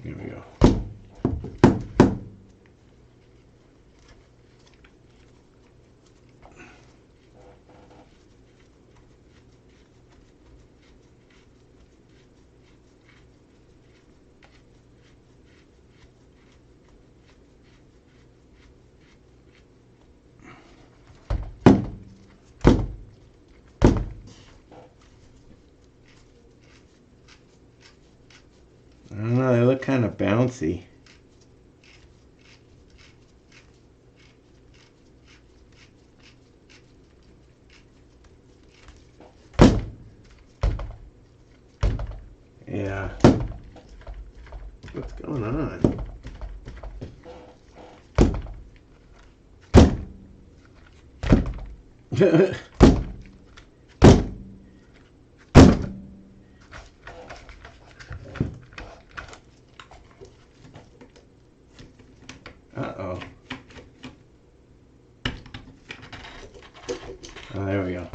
Here we go. I don't know, they look kind of bouncy. Yeah. What's going on? Uh-oh. Oh, there we go.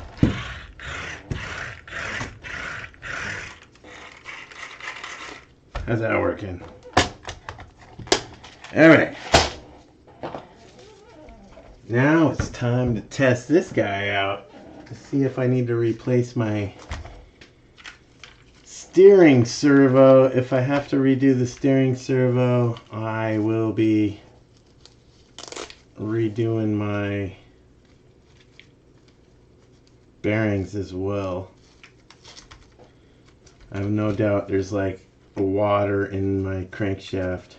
How's that working? Alright. Now it's time to test this guy out to see if I need to replace my steering servo. If I have to redo the steering servo, I will be redoing my bearings as well. I have no doubt there's like water in my crankshaft.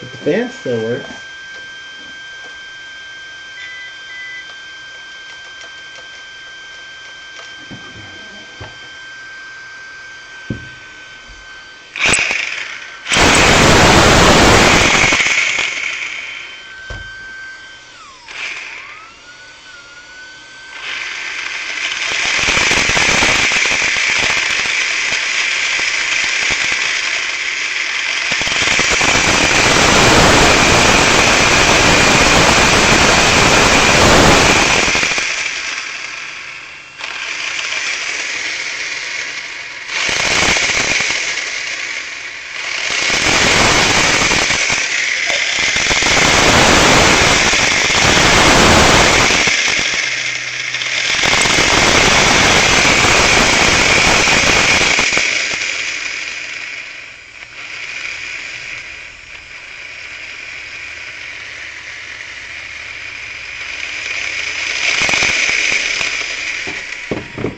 But the fan still works.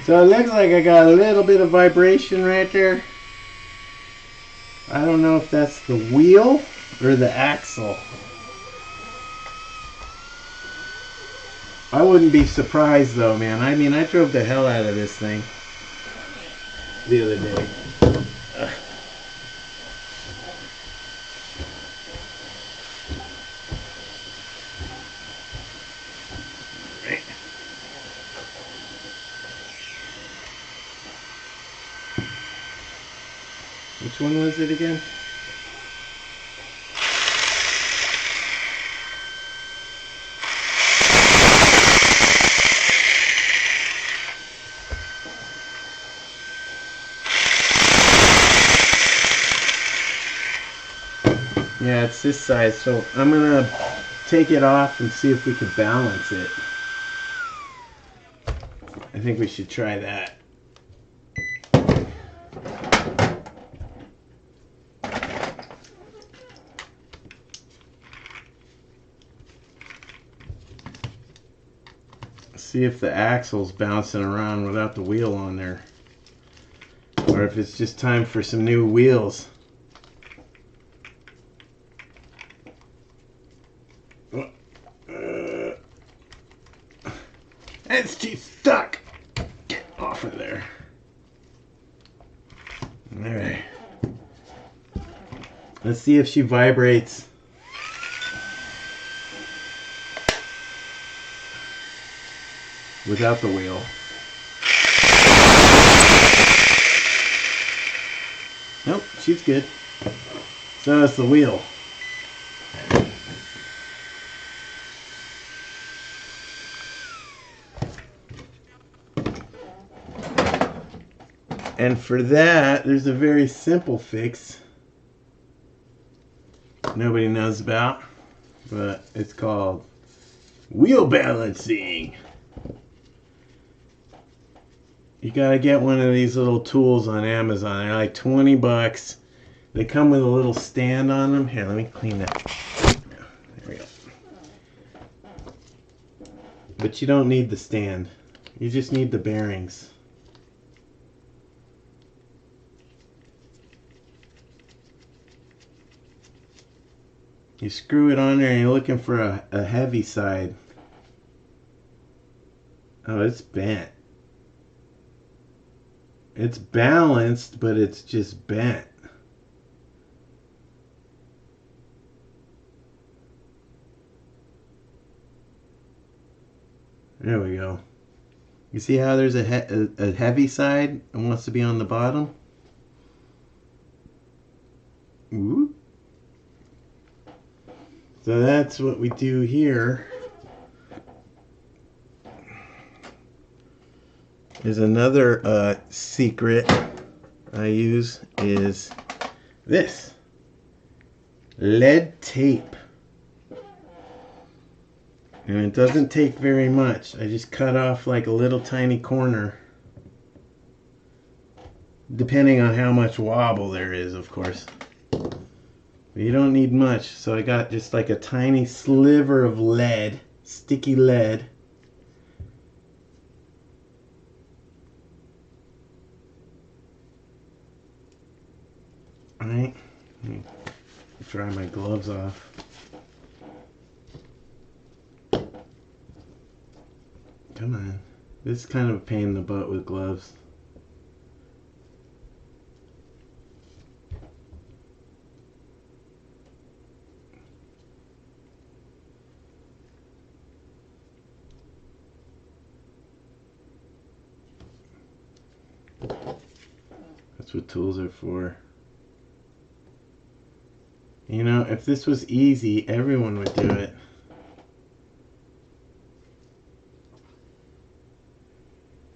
So it looks like I got a little bit of vibration right there. I don't know if that's the wheel or the axle. I wouldn't be surprised though, man. I mean, I drove the hell out of this thing the other day. Which one was it again? Yeah, it's this size, so I'm gonna take it off and see if we can balance it. I think we should try that. See if the axle's bouncing around without the wheel on there, or if it's just time for some new wheels. She's stuck. Get off of there. All right. Let's see if she vibrates. Without the wheel. Nope, she's good. So it's the wheel. And for that, there's a very simple fix nobody knows about, but it's called wheel balancing. You gotta get one of these little tools on Amazon. They're like 20 bucks. They come with a little stand on them. Here, let me clean that. There we go. But you don't need the stand. You just need the bearings. You screw it on there and you're looking for a heavy side. Oh, it's bent. It's balanced, but it's just bent. There we go. You see how there's a heavy side and wants to be on the bottom? Ooh. So that's what we do here. There's another secret I use is this. Lead tape. And it doesn't take very much. I just cut off like a little tiny corner. Depending on how much wobble there is, of course. But you don't need much. So I got just like a tiny sliver of lead, sticky lead. Alright, let me dry my gloves off. Come on. This is kind of a pain in the butt with gloves. That's what tools are for. You know, if this was easy, everyone would do it.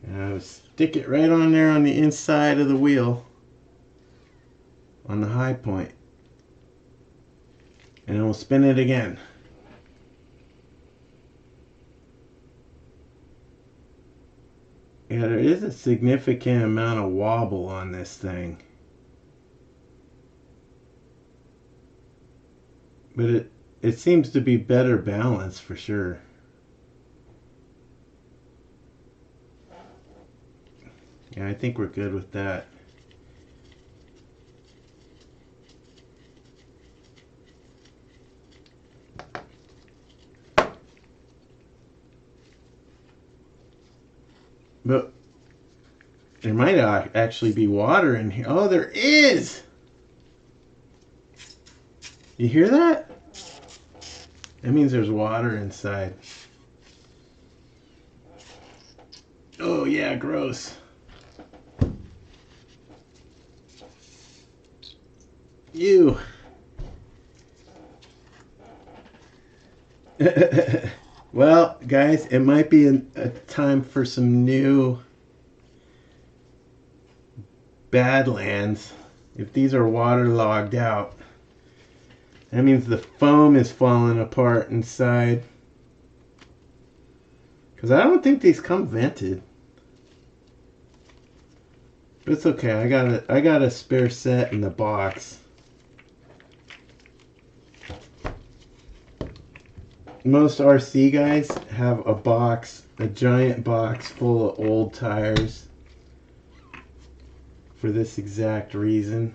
And I would stick it right on there on the inside of the wheel, on the high point, and then we'll spin it again. Yeah, there is a significant amount of wobble on this thing. But it seems to be better balanced for sure. Yeah, I think we're good with that. But there might actually be water in here. Oh, there is! You hear that? That means there's water inside. Oh yeah, gross. Ew. Well, guys, it might be a time for some new Badlands. If these are waterlogged out, that means the foam is falling apart inside. Because I don't think these come vented. But it's okay. I got a spare set in the box. Most RC guys have a box, a giant box full of old tires for this exact reason.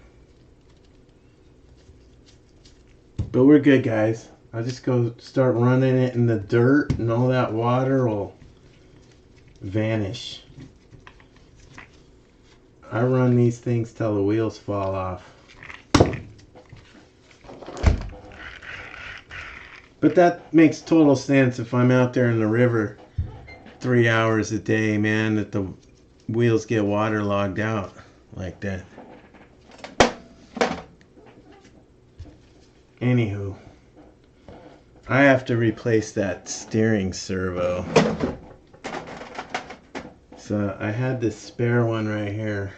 But we're good, guys. I'll just go start running it in the dirt and all that water will vanish. I run these things till the wheels fall off. But that makes total sense if I'm out there in the river 3 hours a day, man, that the wheels get waterlogged out like that. Anywho, I have to replace that steering servo. So I had this spare one right here.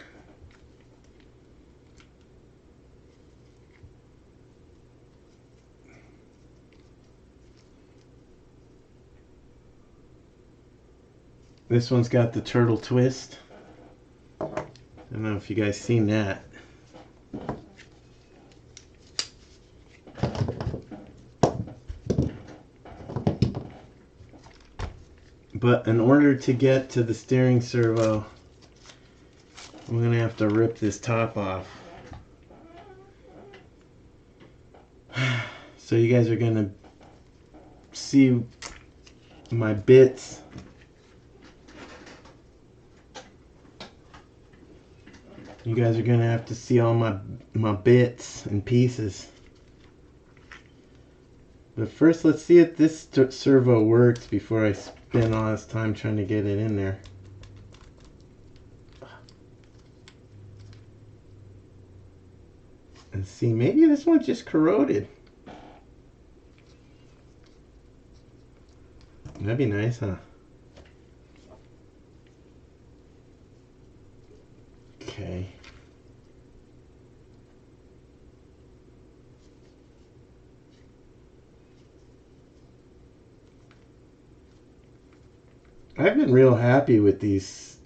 This one's got the turtle twist. I don't know if you guys seen that. But in order to get to the steering servo, I'm going to have to rip this top off. So you guys are going to see my bits. You guys are going to have to see all my bits and pieces. But first, let's see if this servo works before I spend all this time trying to get it in there. And see, maybe this one's just corroded. That'd be nice, huh? Okay. I've been real happy with these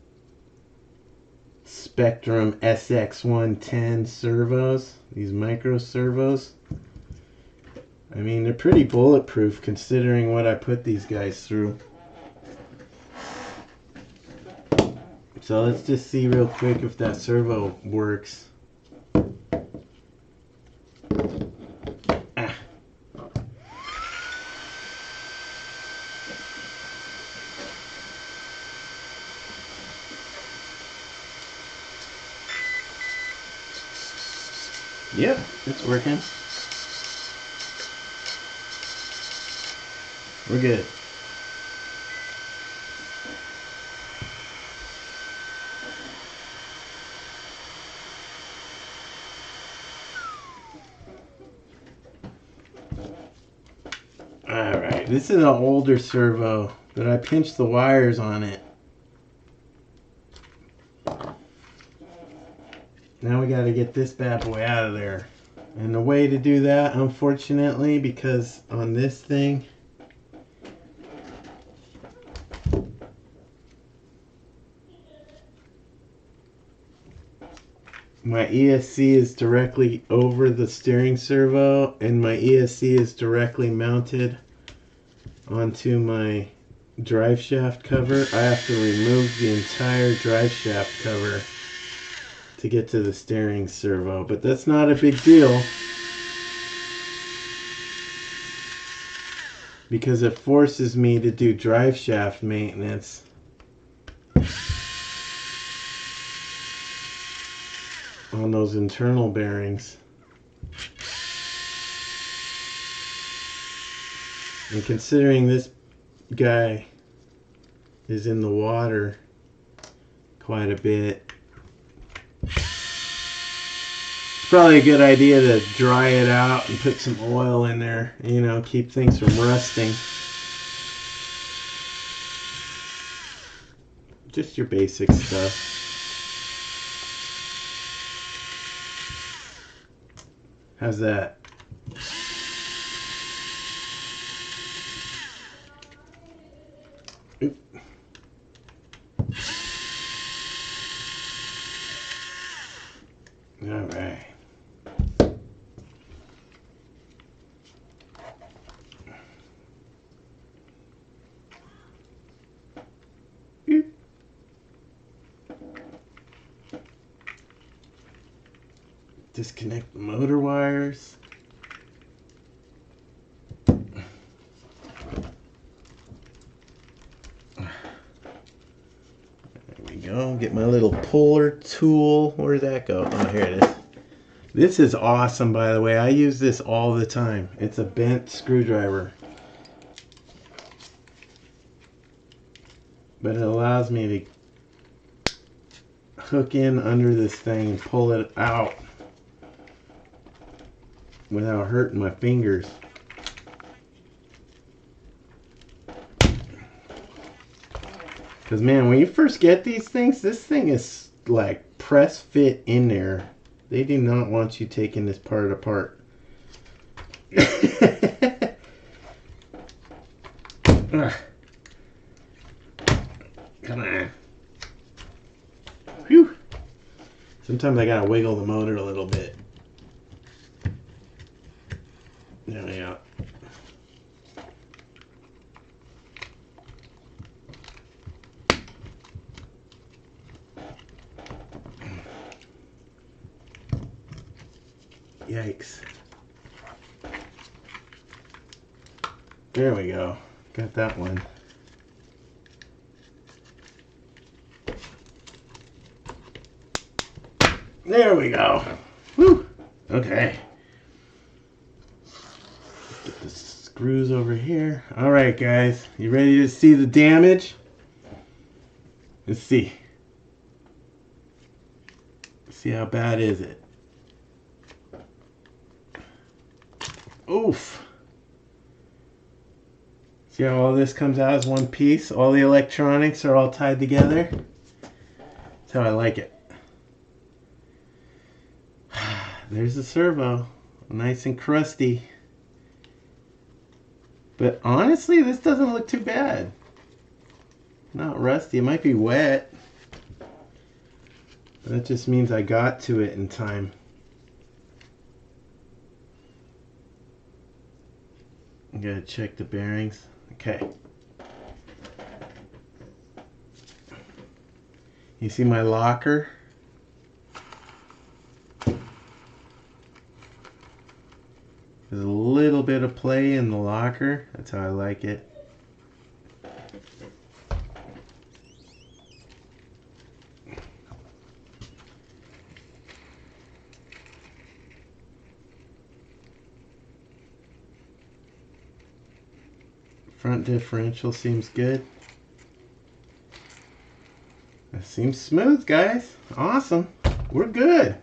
Spectrum SX110 servos, these micro servos. I mean, they're pretty bulletproof considering what I put these guys through. So let's just see real quick if that servo works. Ah. Yep, it's working. We're good. Alright, this is an older servo, but I pinched the wires on it. Now we got to get this bad boy out of there. And the way to do that, unfortunately, because on this thing, my ESC is directly over the steering servo, and my ESC is directly mounted onto my drive shaft cover. I have to remove the entire drive shaft cover to get to the steering servo, but that's not a big deal because it forces me to do drive shaft maintenance. On those internal bearings. And considering this guy is in the water quite a bit, it's probably a good idea to dry it out and put some oil in there, you know, keep things from rusting. Just your basic stuff. How's that? Oop. All right. Oop. Disconnect the motor wires. Go get my little puller tool. Where'd that go? Oh, here it is. This is awesome, by the way. I use this all the time. It's a bent screwdriver, but it allows me to hook in under this thing and pull it out without hurting my fingers. Because, man, when you first get these things, this thing is like press fit in there. They do not want you taking this part apart. Come on. Whew. Sometimes I gotta wiggle the motor a little bit. There we go. Yikes. There we go. Got that one. There we go. Whew. Okay. Get the screws over here. Alright guys, you ready to see the damage? Let's see. See how bad is it? Oof. See how all this comes out as one piece? All the electronics are all tied together? That's how I like it. There's the servo. Nice and crusty. But honestly, this doesn't look too bad. Not rusty. It might be wet. But that just means I got to it in time. I gotta check the bearings. Okay. You see my locker? There's a little bit of play in the locker. That's how I like it. Front differential seems good. That seems smooth, guys. Awesome. We're good.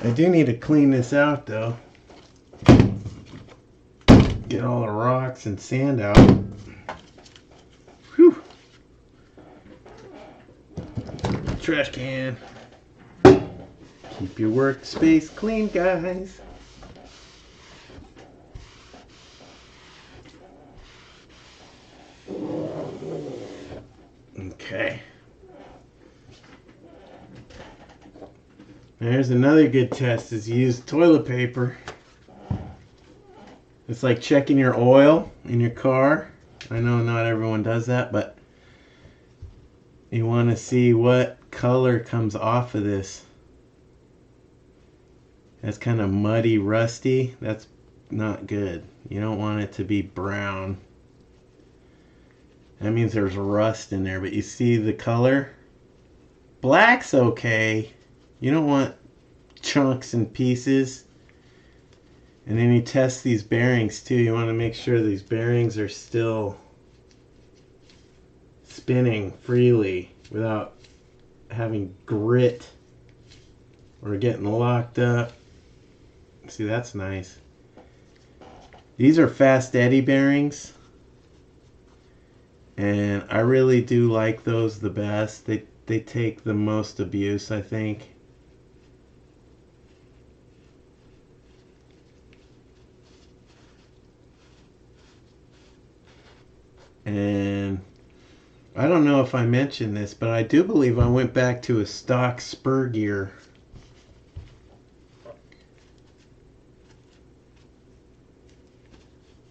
I do need to clean this out, though. Get all the rocks and sand out. Whew. Trash can. Keep your workspace clean, guys. Okay. There's another good test, is use toilet paper. It's like checking your oil in your car. I know not everyone does that, but you want to see what color comes off of this. That's kind of muddy, rusty. That's not good. You don't want it to be brown. That means there's rust in there, but you see the color? Black's okay. You don't want chunks and pieces. And then you test these bearings too. You want to make sure these bearings are still spinning freely without having grit or getting locked up. See, that's nice. These are fast eddy bearings, and I really do like those the best. They take the most abuse, I think. And I don't know if I mentioned this, but I do believe I went back to a stock spur gear.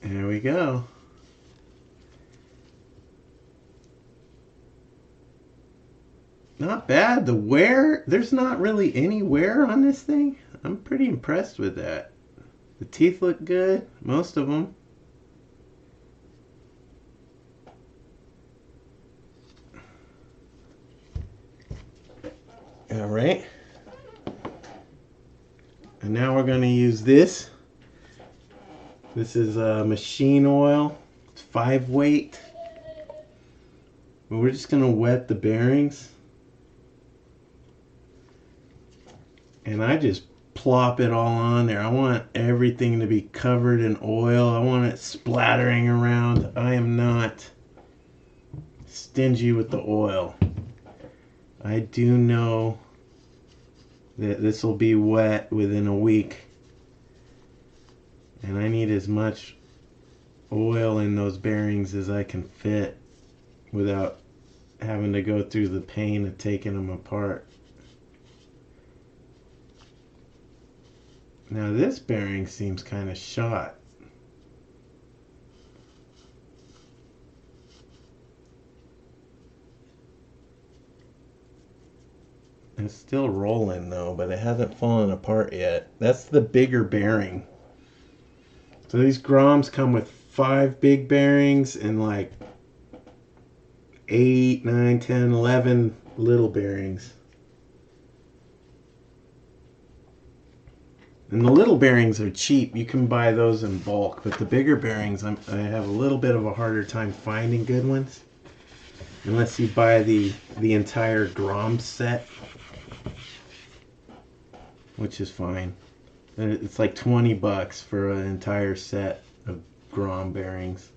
There we go. Not bad. The wear, there's not really any wear on this thing. I'm pretty impressed with that. The teeth look good, most of them. All right. And now we're going to use this. This is machine oil. It's 5 weight. But we're just going to wet the bearings. And I just plop it all on there. I want everything to be covered in oil. I want it splattering around. I am not stingy with the oil. I do know that this will be wet within a week. And I need as much oil in those bearings as I can fit without having to go through the pain of taking them apart. Now this bearing seems kind of shot. It's still rolling though, but it hasn't fallen apart yet. That's the bigger bearing. So these Groms come with 5 big bearings and like 8, 9, 10, 11 little bearings. And the little bearings are cheap. You can buy those in bulk, but the bigger bearings, I have a little bit of a harder time finding good ones. Unless you buy the entire Grom set, which is fine. It's like 20 bucks for an entire set of Grom bearings.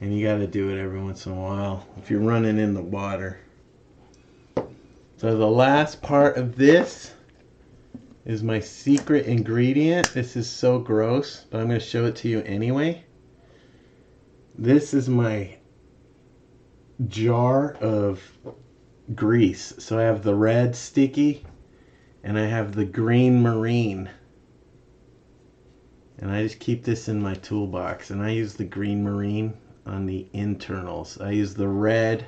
And you got to do it every once in a while if you're running in the water. So the last part of this is my secret ingredient. This is so gross, but I'm going to show it to you anyway. This is my jar of grease. So I have the red sticky and I have the green marine. And I just keep this in my toolbox, and I use the green marine on the internals. I use the red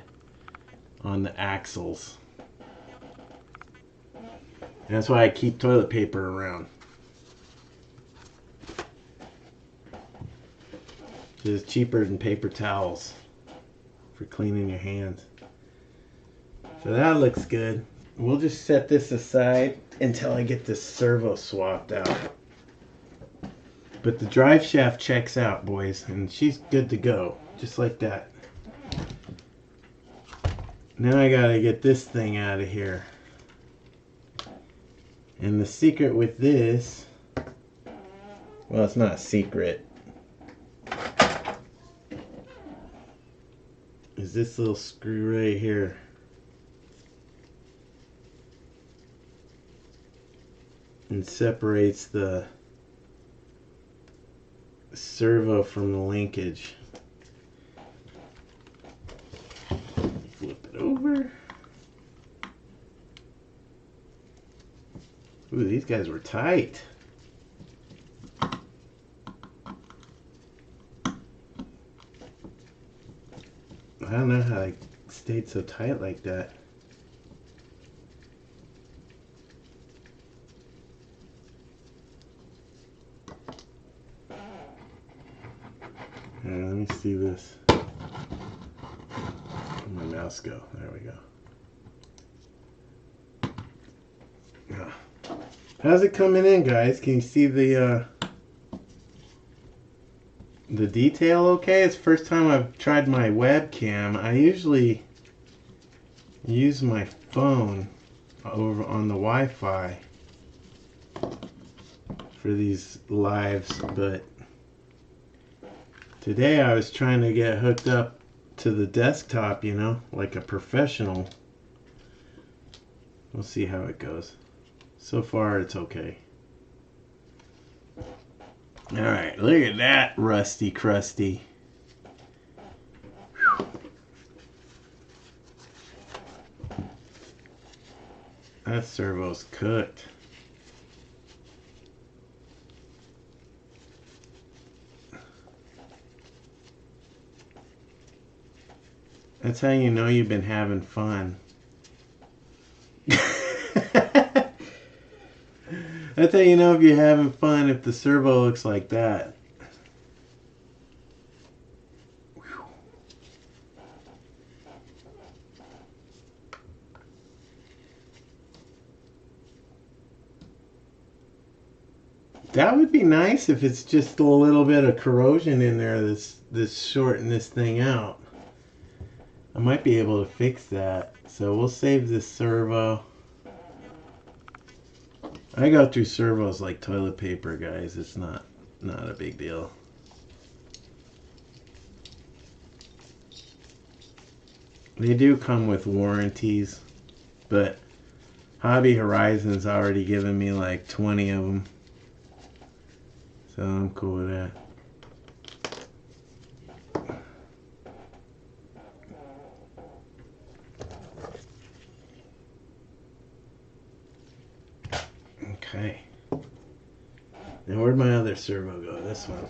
on the axles. And that's why I keep toilet paper around. It's cheaper than paper towels for cleaning your hands. So that looks good. We'll just set this aside until I get this servo swapped out. But the drive shaft checks out, boys, and she's good to go, just like that. Now I gotta get this thing out of here. And the secret with this, well, it's not a secret, is this little screw right here. And separates the servo from the linkage. Flip it over. Ooh, these guys were tight. I don't know how they stayed so tight like that. Let me see this. Where'd my mouse go? There we go. How's it coming in, guys? Can you see the detail okay? It's the first time I've tried my webcam. I usually use my phone over on the Wi-Fi for these lives, but today I was trying to get hooked up to the desktop, you know, like a professional. We'll see how it goes. So far, it's okay. Alright, look at that rusty crusty. Whew. That servo's cooked. That's how you know you've been having fun. That's how you know if you're having fun, if the servo looks like that. Whew. That would be nice if it's just a little bit of corrosion in there that's shorting this thing out. I might be able to fix that. So we'll save this servo. I go through servos like toilet paper, guys. It's not a big deal. They do come with warranties, but Hobby Horizon's already given me like 20 of them. So I'm cool with that. where'd my other servo go? This one.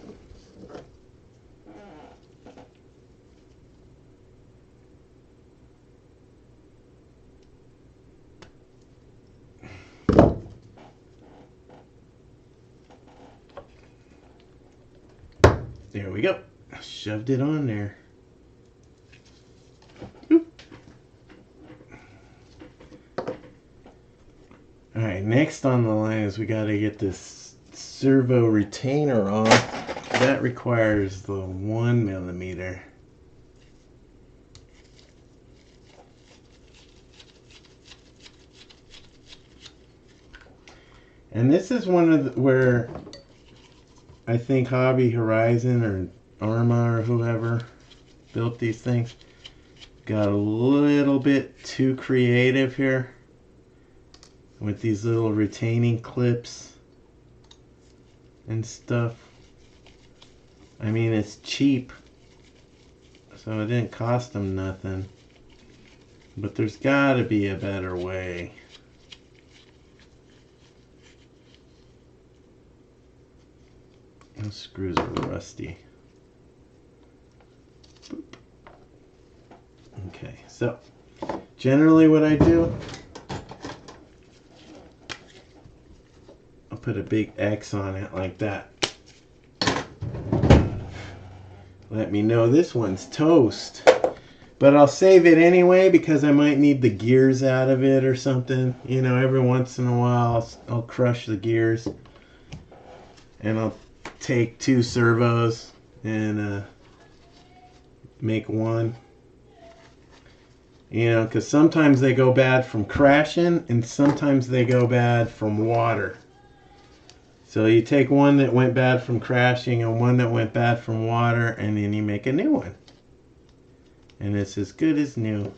There we go. Shoved it on there. Alright, next on the line is we got to get this servo retainer off. That requires the 1mm. And this is one of the, where I think Hobby Horizon or Arma or whoever built these things got a little bit too creative here with these little retaining clips and stuff. I mean, it's cheap, so it didn't cost them nothing, but there's got to be a better way. Those screws are rusty. Boop. Okay, so generally what I do, I'll put a big X on it like that. Let me know this one's toast. But I'll save it anyway because I might need the gears out of it or something. You know, every once in a while I'll crush the gears. And I'll take 2 servos and make one. You know, because sometimes they go bad from crashing and sometimes they go bad from water. So you take one that went bad from crashing and one that went bad from water, and then you make a new one. And it's as good as new.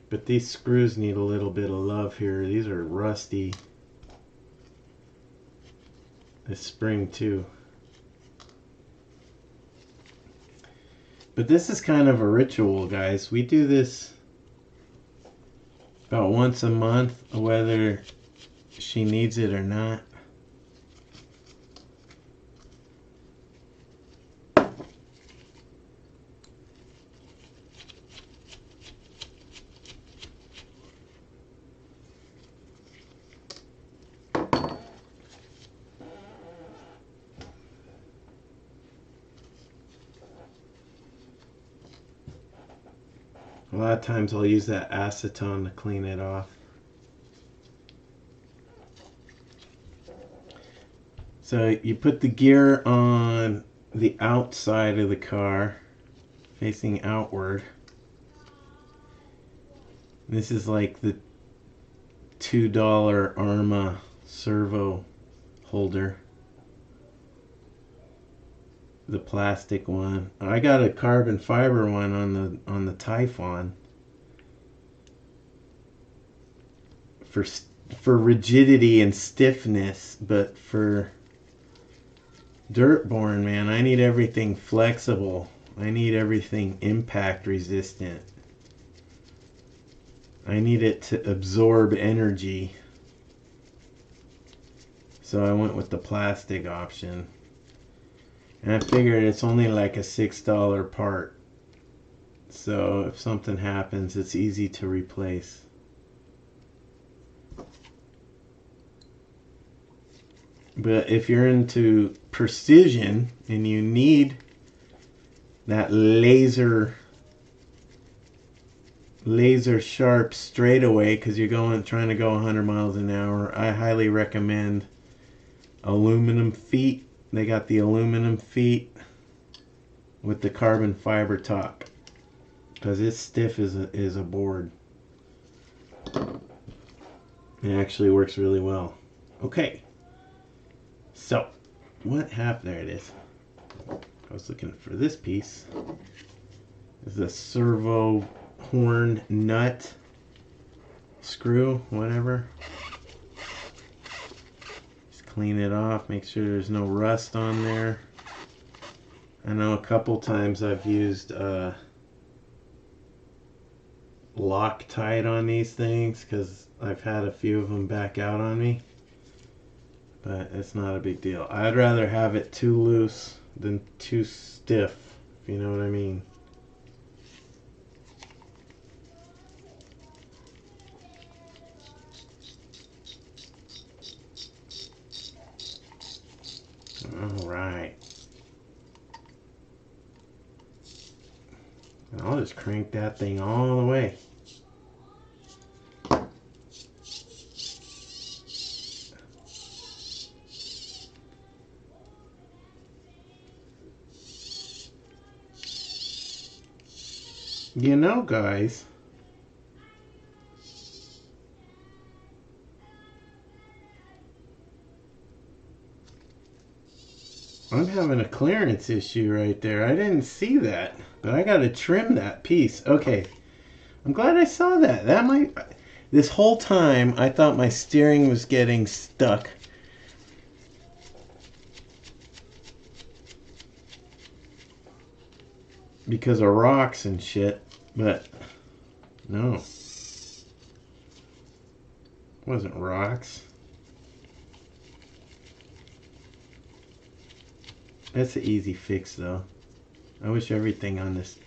But these screws need a little bit of love here. These are rusty. This spring too. But this is kind of a ritual, guys. We do this about once a month, whether she needs it or not. A lot of times I'll use that acetone to clean it off. So you put the gear on the outside of the car, facing outward. This is like the $2 Arma servo holder. The plastic one. I got a carbon fiber one on the Typhon for rigidity and stiffness, but for Dirtborn, man, I need everything flexible. I need everything impact resistant. I need it to absorb energy. So I went with the plastic option. And I figured it's only like a $6 part. So if something happens, it's easy to replace. But if you're into precision and you need that laser sharp straightaway because you're trying to go 100 miles an hour, I highly recommend aluminum feet. They got the aluminum feet with the carbon fiber top because it's stiff as a board. It actually works really well. Okay, so what happened? There it is. I was looking for this piece. This is a servo horn nut screw, whatever. Clean it off, make sure there's no rust on there. I know a couple times I've used Loctite on these things because I've had a few of them back out on me. but it's not a big deal. I'd rather have it too loose than too stiff, if you know what I mean. All right. And I'll just crank that thing all the way. You know, guys, I'm having a clearance issue right there. I didn't see that, but I got to trim that piece. Okay, I'm glad I saw that. That might... This whole time, I thought my steering was getting stuck. Because of rocks and shit, but no. It wasn't rocks. That's an easy fix, though. I wish everything on this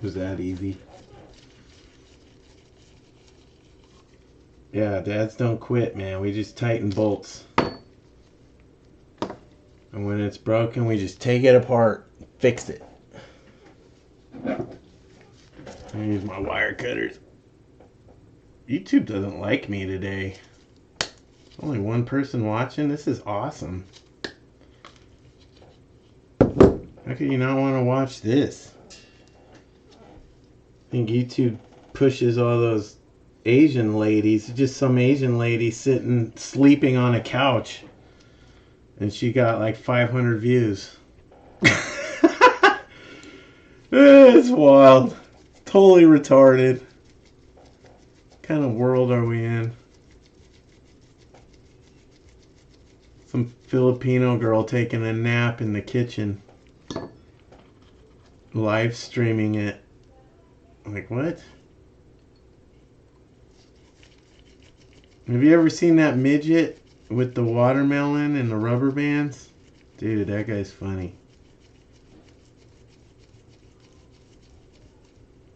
was that easy. Yeah, dads don't quit, man. We just tighten bolts. And when it's broken, we just take it apart, fix it. I use my wire cutters. YouTube doesn't like me today. Only one person watching? This is awesome. How could you not want to watch this? I think YouTube pushes all those Asian ladies. Just some Asian lady sitting, sleeping on a couch. And she got like 500 views. It's wild. Totally retarded. What kind of world are we in? Some Filipino girl taking a nap in the kitchen. Live streaming it. Like, what? Have you ever seen that midget with the watermelon and the rubber bands? Dude, that guy's funny.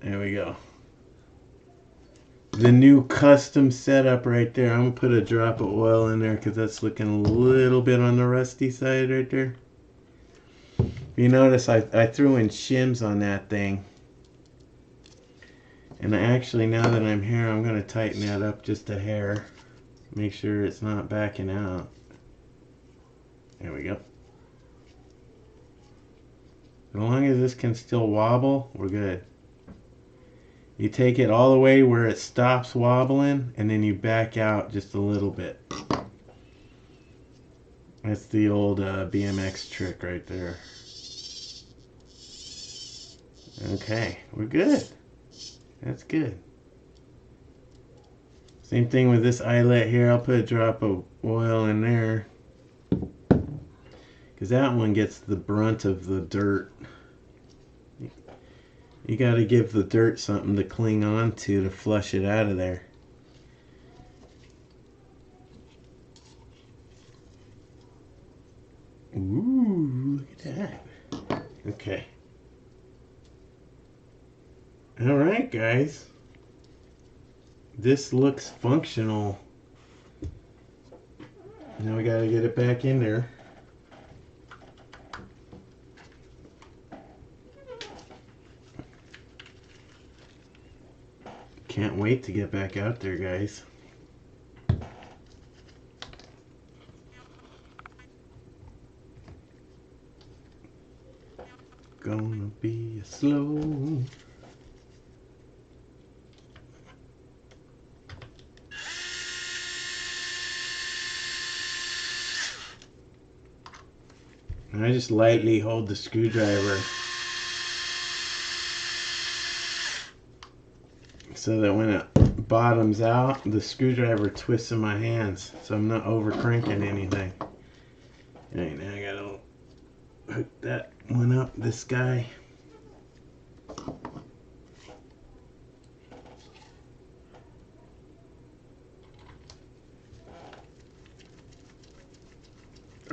There we go. The new custom setup right there. I'm going to put a drop of oil in there because that's looking a little bit on the rusty side right there. You notice I threw in shims on that thing. And actually, now that I'm here, I'm going to tighten that up just a hair. Make sure it's not backing out. There we go. As long as this can still wobble, we're good. You take it all the way where it stops wobbling, and then you back out just a little bit. That's the old BMX trick right there. Okay, we're good. That's good. Same thing with this eyelet here. I'll put a drop of oil in there. Because that one gets the brunt of the dirt. You got to give the dirt something to cling on to flush it out of there. Ooh, look at that. Okay. Alright, guys. This looks functional. Now we got to get it back in there. Can't wait to get back out there, guys. Gonna be a slow. And I just lightly hold the screwdriver so that when it bottoms out, the screwdriver twists in my hands, so I'm not over cranking anything. Alright, now I gotta hook that one up, this guy.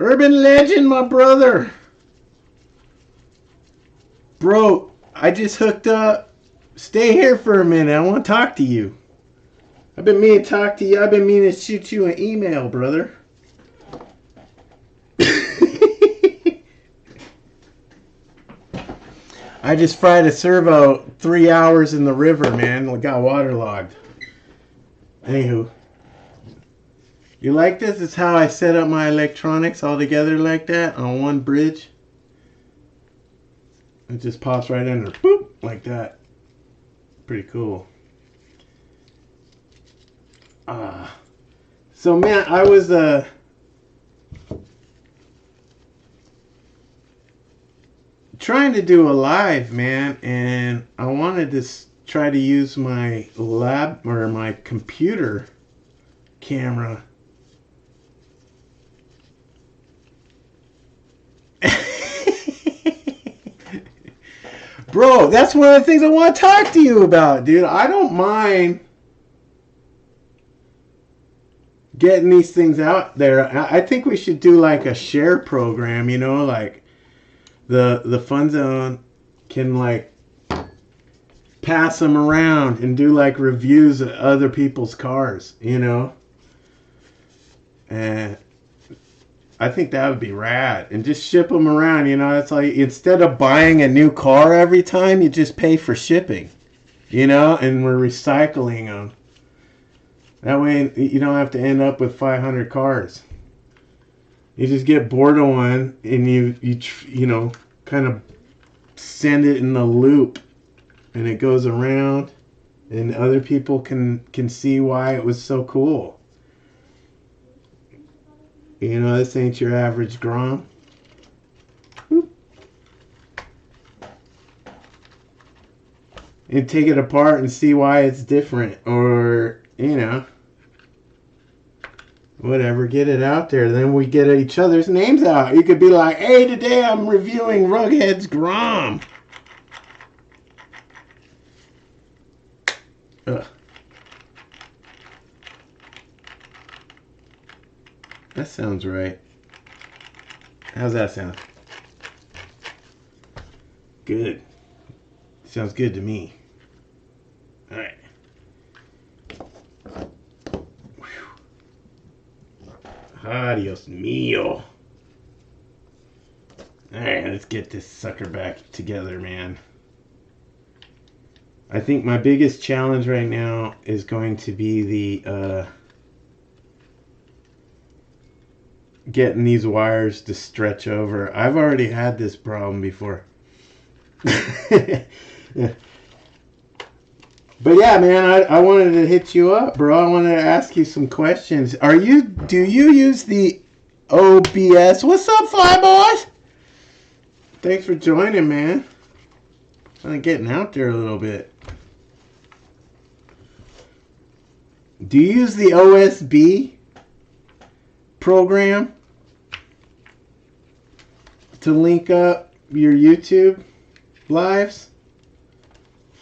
Urban legend, my brother. Bro, I just hooked up. Stay here for a minute. I want to talk to you. I've been meaning to talk to you. I've been meaning to shoot you an email, brother. I just fried a servo 3 hours in the river, man. It got waterlogged. Anywho. You like this? It's how I set up my electronics all together like that on one bridge. It just pops right under. Boop! Like that. Pretty cool. So man, I was trying to do a live, man, and I wanted to try to use my lab or my computer camera. Bro, that's one of the things I want to talk to you about, dude. I don't mind getting these things out there. I think we should do like a share program, you know, like the Fun Zone can like pass them around and do like reviews of other people's cars, you know. And I think that would be rad. And just ship them around, you know. It's like instead of buying a new car every time, you just pay for shipping, you know, and we're recycling them. That way you don't have to end up with 500 cars. You just get bored of one and you know, kind of send it in a loop and it goes around and other people can see why it was so cool. You know, this ain't your average Grom. And take it apart and see why it's different, or you know, whatever, get it out there. Then we get each other's names out. You could be like, hey, today I'm reviewing Rugghead's Grom. Ugh. That sounds right. How's that sound? Good. Sounds good to me. Alright. Adios mio. Alright, let's get this sucker back together, man. I think my biggest challenge right now is going to be the getting these wires to stretch over. I've already had this problem before. But yeah, man, I wanted to hit you up, bro. I wanted to ask you some questions. Do you use the OBS? What's up, Fly Boys? Thanks for joining, man. I'm getting out there a little bit. Do you use the OSB program to link up your YouTube lives?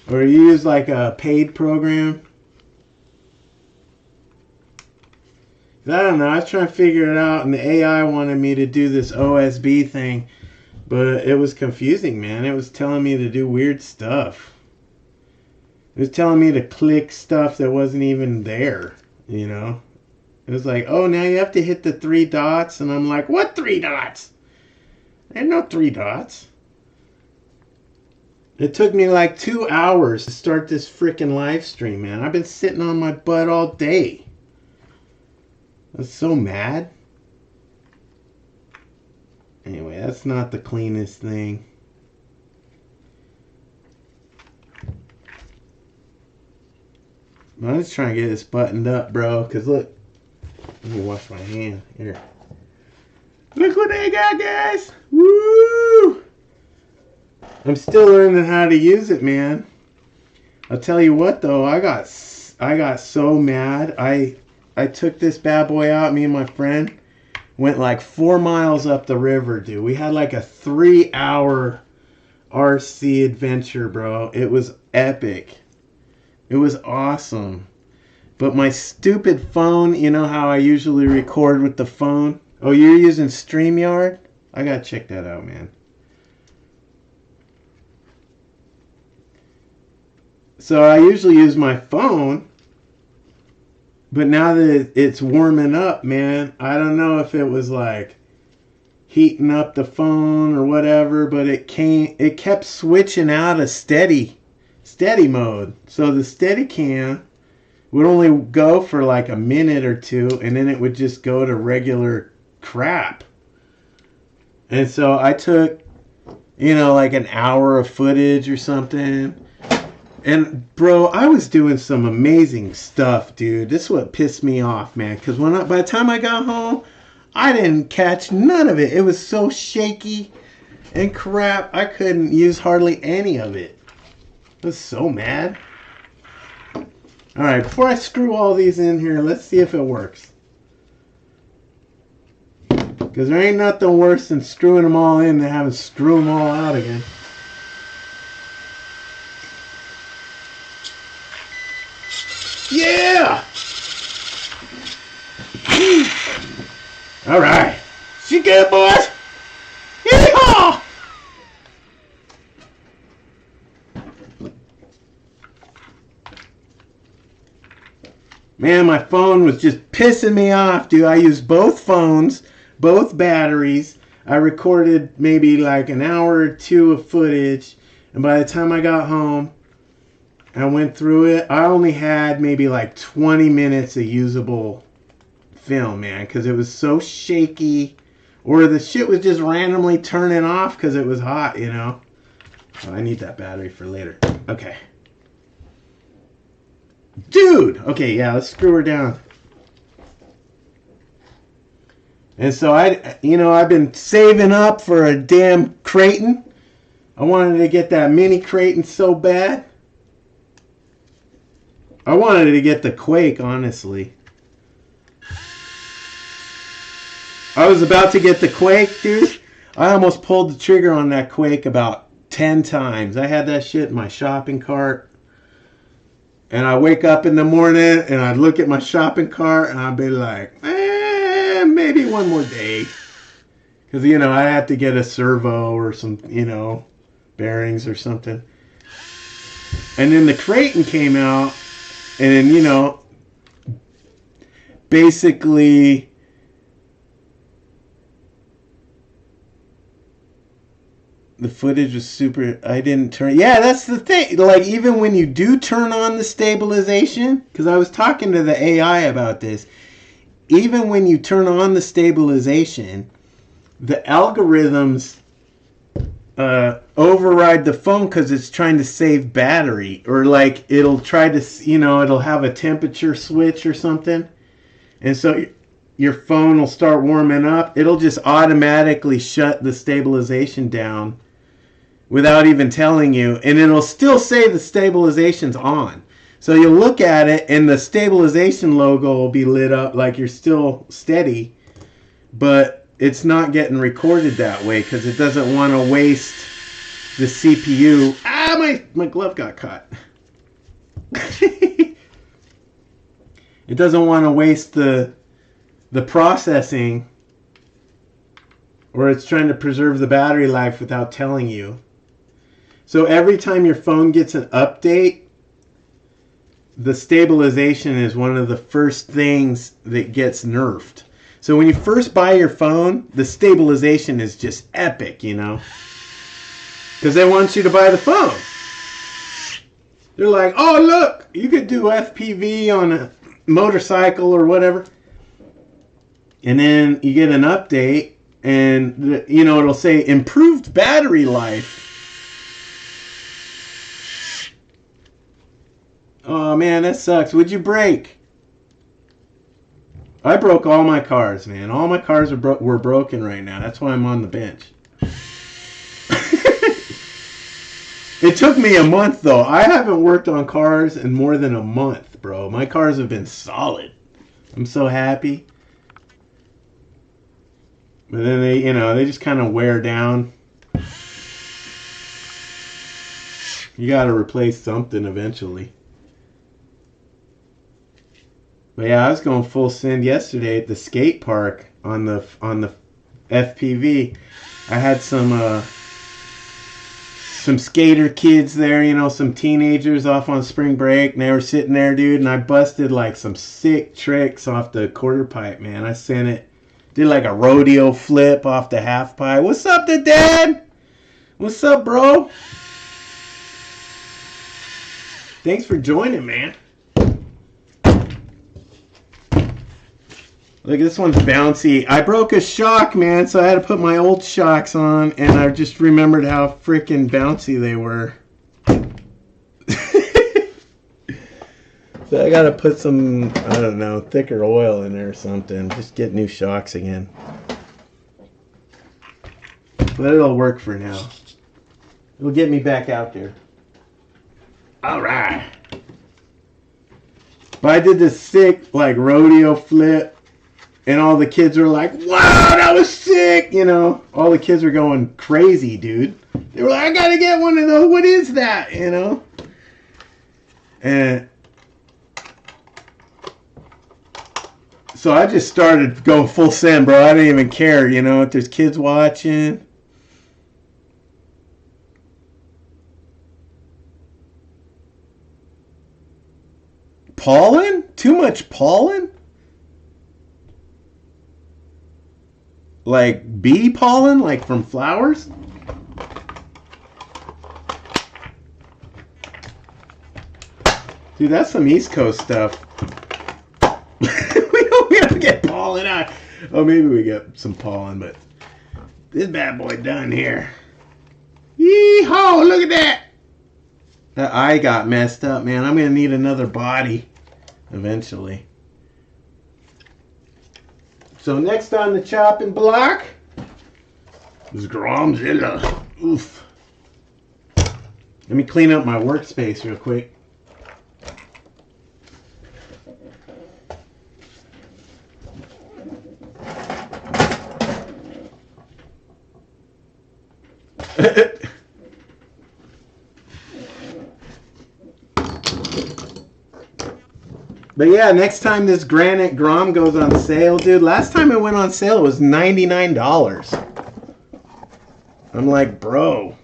Or you use like a paid program? I don't know. I was trying to figure it out, and the AI wanted me to do this OSB thing, but it was confusing, man. It was telling me to do weird stuff. It was telling me to click stuff that wasn't even there, you know? It was like, oh, now you have to hit the 3 dots, and I'm like, what 3 dots? There's no 3 dots. It took me like 2 hours to start this freaking live stream, man. I've been sitting on my butt all day. I was so mad. Anyway, that's not the cleanest thing. I'm just trying to get this buttoned up, bro. Because look, let me wash my hand. Here. Look what I got, guys. Woo! I'm still learning how to use it, man. I'll tell you what, though. I got so mad. I took this bad boy out. Me and my friend went like 4 miles up the river, dude. We had like a 3-hour RC adventure, bro. It was epic. It was awesome. But my stupid phone, you know how I usually record with the phone? Oh, you're using StreamYard? I gotta check that out, man. So I usually use my phone, but now that it's warming up, man, I don't know if it was like heating up the phone or whatever, but it kept switching out of steady mode. So the steady cam would only go for like a minute or two, and then it would just go to regular crap. And so I took, like an hour of footage or something. And bro, I was doing some amazing stuff, dude. This is what pissed me off, man. Because by the time I got home, I didn't catch none of it. It was so shaky and crap. I couldn't use hardly any of it. I was so mad. All right, before I screw all these in here, let's see if it works. Because there ain't nothing worse than screwing them all in than having to screw them all out again. Yeah! All right. She good, boys? Yeehaw! Man, my phone was just pissing me off, dude. I used both phones, both batteries. I recorded maybe like an hour or two of footage. And by the time I got home, I went through it. I only had maybe like 20 minutes of usable film, man, because it was so shaky, or the shit was just randomly turning off because it was hot, Oh, I need that battery for later. Okay. Dude! Okay, yeah, let's screw her down. And so I've been saving up for a damn Creighton. I wanted to get that mini Creighton so bad. I wanted to get the Quake, honestly. I was about to get the Quake, dude. I almost pulled the trigger on that Quake about 10 times. I had that shit in my shopping cart. And I wake up in the morning and I'd look at my shopping cart and I'd be like, maybe one more day. Because, I had to get a servo or some, bearings or something. And then the Creighton came out. And then, basically, the footage was super. I didn't turn. Yeah, that's the thing. Like, even when you do turn on the stabilization, because I was talking to the AI about this, even when you turn on the stabilization, the algorithms override the phone because it's trying to save battery, or like it'll try to, it'll have a temperature switch or something, and so your phone will start warming up. It'll just automatically shut the stabilization down without even telling you, and it'll still say the stabilization's on. So you'll look at it and the stabilization logo will be lit up like you're still steady, but it's not getting recorded that way because it doesn't want to waste the CPU. My glove got caught. It doesn't want to waste the processing, or it's trying to preserve the battery life without telling you. So every time your phone gets an update, the stabilization is one of the first things that gets nerfed. So when you first buy your phone, the stabilization is just epic, because they want you to buy the phone. They're like, oh, look, you could do FPV on a motorcycle or whatever. And then you get an update and, it'll say improved battery life. Oh, man, that sucks. Would you break? I broke all my cars, man. All my cars were broken right now. That's why I'm on the bench. It took me a month, though. I haven't worked on cars in more than a month, bro. My cars have been solid. I'm so happy. But then they just kind of wear down. You got to replace something eventually. But yeah, I was going full send yesterday at the skate park. on the FPV. I had some skater kids there, you know, some teenagers off on spring break, and they were sitting there, dude, and I busted like some sick tricks off the quarter pipe, man. I sent it, did like a rodeo flip off the half pipe. What's up, the dad? What's up, bro? Thanks for joining, man. Look, this one's bouncy. I broke a shock, man, so I had to put my old shocks on, and I just remembered how freaking bouncy they were. So I gotta put some, I don't know, thicker oil in there or something. Just get new shocks again. But it'll work for now. It'll get me back out there. Alright. But I did this sick, like, rodeo flip. And all the kids were like, wow, that was sick. You know, all the kids were going crazy, dude. They were like, I got to get one of those. What is that? You know? And so I just started going full send, bro. I didn't even care, you know, if there's kids watching. Pollen? Too much pollen? Like bee pollen, like from flowers? Dude, that's some East Coast stuff. we don't get pollen out. Oh, maybe we get some pollen, but this bad boy done here. Yee-haw, look at that. That eye got messed up, man. I'm going to need another body eventually. So next on the chopping block is Gromzilla. Oof. Let me clean up my workspace real quick. But yeah, next time this granite Grom goes on sale, dude, last time it went on sale it was $99. I'm like, bro.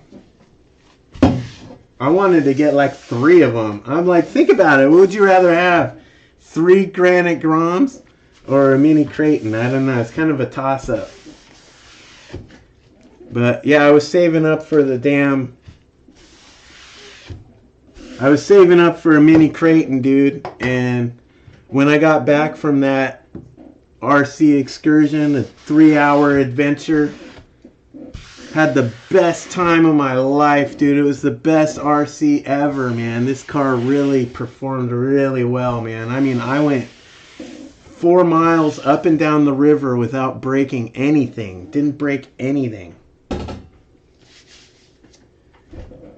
I wanted to get like 3 of them. I'm like, think about it. What would you rather have? 3 granite Groms or a mini Creighton? I don't know. It's kind of a toss-up. But yeah, I was saving up for the damn... I was saving up for a mini Creighton, dude, and when I got back from that RC excursion, a 3-hour adventure, had the best time of my life, dude. It was the best RC ever, man. This car really performed really well, man. I mean, I went 4 miles up and down the river without breaking anything. Didn't break anything.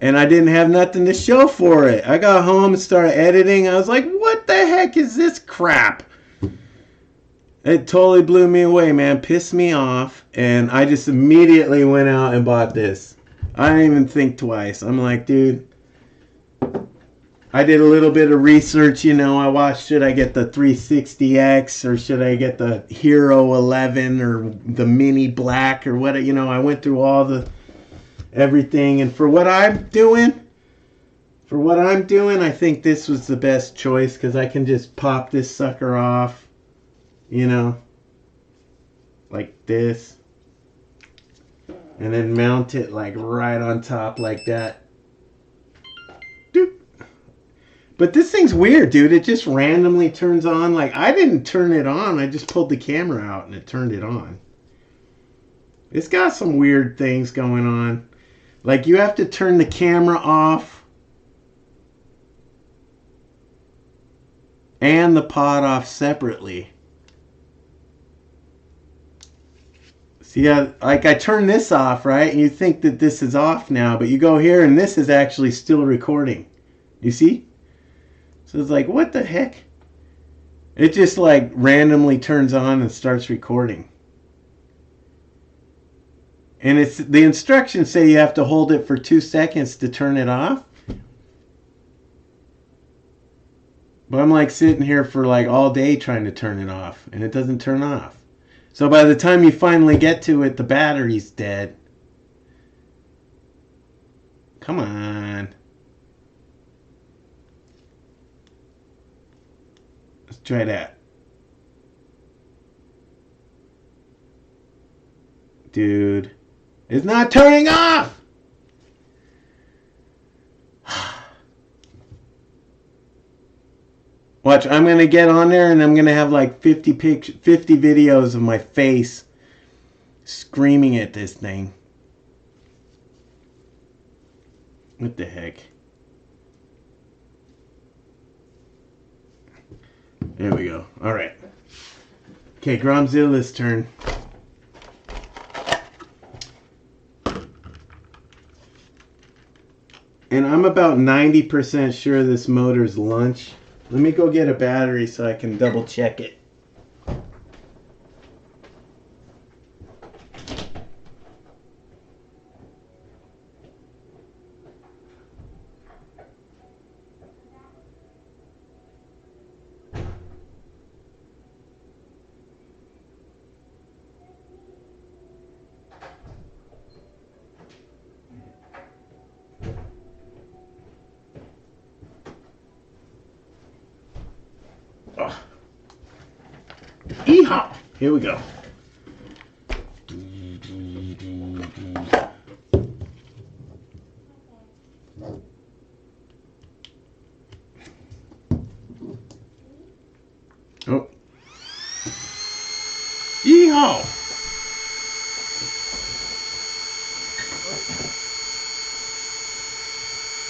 And I didn't have nothing to show for it. I got home and started editing. I was like, what the heck is this crap? It totally blew me away, man. Pissed me off. And I just immediately went out and bought this. I didn't even think twice. I'm like, dude. I did a little bit of research, you know. I watched, should I get the 360X or should I get the Hero 11 or the Mini Black or what, you know. I went through all the... everything, and for what I'm doing, I think this was the best choice because I can just pop this sucker off, you know, like this, and then mount it like right on top like that. Doop. But this thing's weird, dude. It just randomly turns on. Like, I didn't turn it on. I just pulled the camera out and it turned it on. It's got some weird things going on. Like, you have to turn the camera off and the pod off separately. See, like I turn this off, right? And you think that this is off now, but you go here and this is actually still recording. You see? So it's like, what the heck? It just like randomly turns on and starts recording. And it's the instructions say you have to hold it for 2 seconds to turn it off. But I'm like sitting here for like all day trying to turn it off. And it doesn't turn off. So by the time you finally get to it, the battery's dead. Come on. Let's try that. Dude. It's not turning off! Watch, I'm going to get on there and I'm going to have like 50 videos of my face screaming at this thing. What the heck? There we go. All right. Okay, Gromzilla's turn. And I'm about 90% sure this motor's lunch. Let me go get a battery so I can double check it. Oh. Yeehaw! Here we go. Oh. Yeehaw!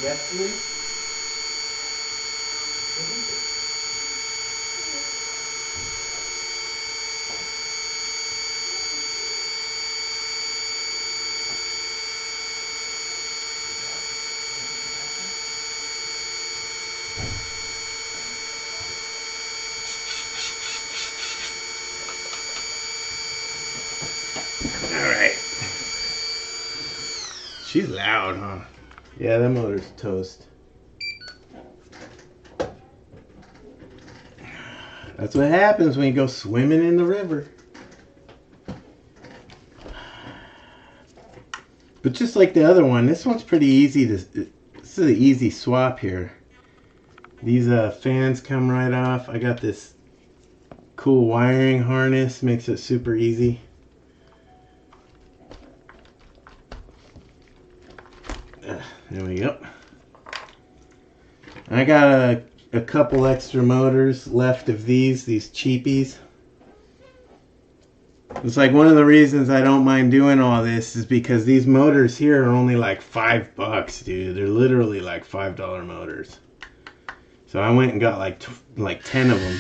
Yes, please. Alright. She's loud, huh? Yeah, that motor's toast. That's what happens when you go swimming in the river. But just like the other one, this one's pretty easy to... This is an easy swap here. These fans come right off. I got this cool wiring harness. Makes it super easy. There we go. I got a couple extra motors left of these cheapies. It's like one of the reasons I don't mind doing all this is because these motors here are only like $5, dude. They're literally like $5 motors. So I went and got like 10 of them.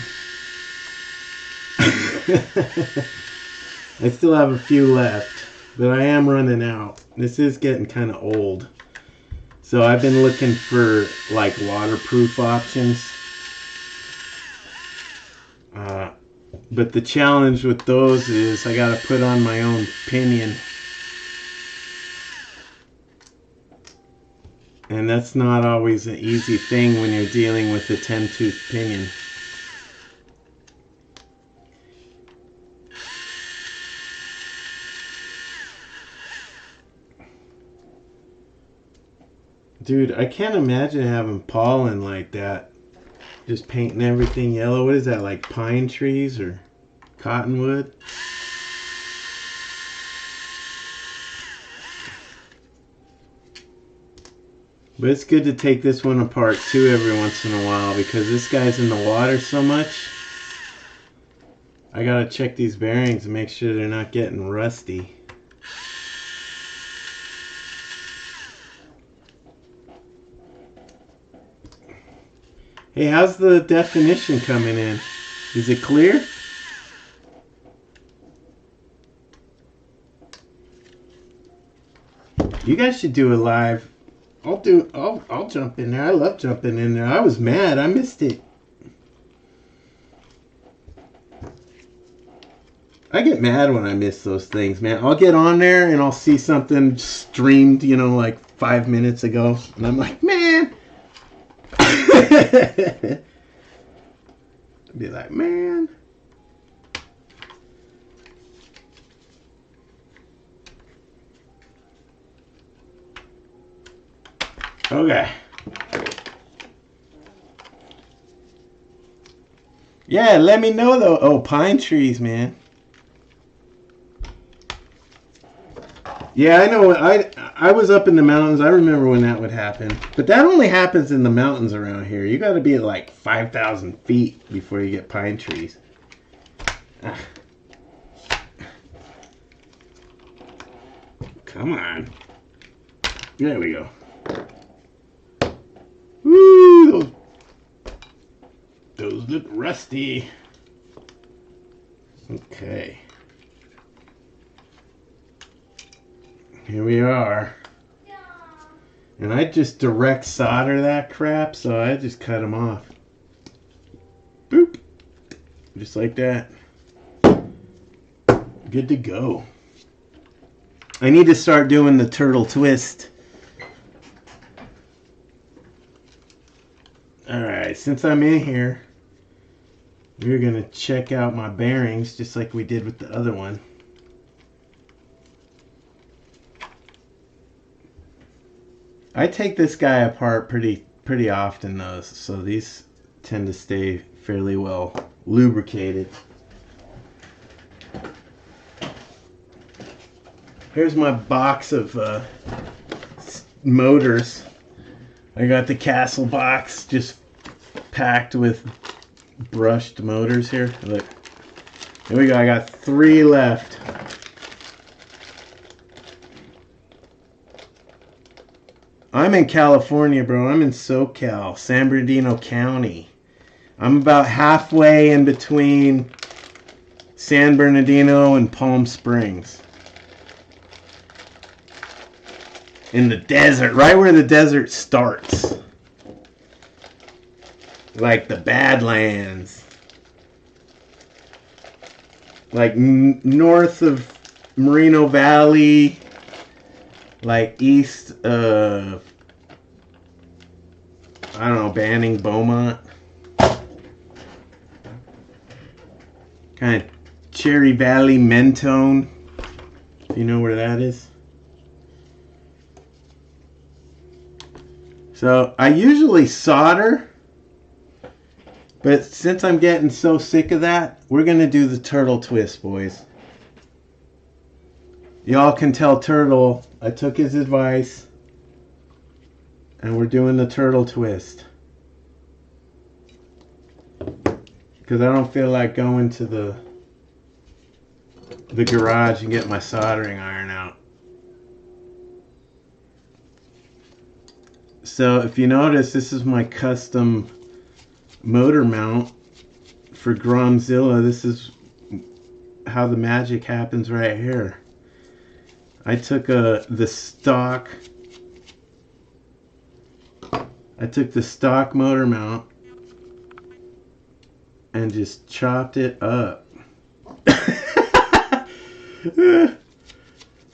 I still have a few left, but I am running out. This is getting kind of old. So I've been looking for like waterproof options. But the challenge with those is I gotta put on my own pinion. And that's not always an easy thing when you're dealing with a 10-tooth pinion. Dude, I can't imagine having pollen like that. Just painting everything yellow. What is that, like pine trees or cottonwood? But it's good to take this one apart too every once in a while because this guy's in the water so much. I gotta check these bearings and make sure they're not getting rusty. Hey, how's the definition coming in? Is it clear? You guys should do a live. I'll jump in there. I love jumping in there. I was mad. I missed it. I get mad when I miss those things, man. I'll get on there and I'll see something streamed, you know, like 5 minutes ago. And I'm like, man. Be like, man. Okay. Yeah, let me know though. Oh, pine trees, man. Yeah, I know. I was up in the mountains. I remember when that would happen. But that only happens in the mountains around here. You got to be at like 5,000 feet before you get pine trees. Ah. Come on. There we go. Woo! Those look rusty. Okay. Here we are. And I just direct solder that crap, so I just cut them off. Boop. Just like that. Good to go. I need to start doing the turtle twist. Alright, since I'm in here, we're going to check out my bearings just like we did with the other one. I take this guy apart pretty often though, so these tend to stay fairly well lubricated. Here's my box of motors. I got the Castle box just packed with brushed motors here. Look, here we go. I got 3 left. I'm in California, bro. I'm in SoCal, San Bernardino County. I'm about halfway in between San Bernardino and Palm Springs. In the desert, right where the desert starts. Like the Badlands. Like north of Moreno Valley. Like east of, I don't know, Banning, Beaumont. Kind of Cherry Valley, Mentone. If you know where that is. So I usually solder, but since I'm getting so sick of that, we're going to do the turtle twist, boys. Y'all can tell Turtle I took his advice, and we're doing the turtle twist. Because I don't feel like going to the garage and get my soldering iron out. So if you notice, this is my custom motor mount for Gromzilla. This is how the magic happens right here. I took the stock motor mount and just chopped it up.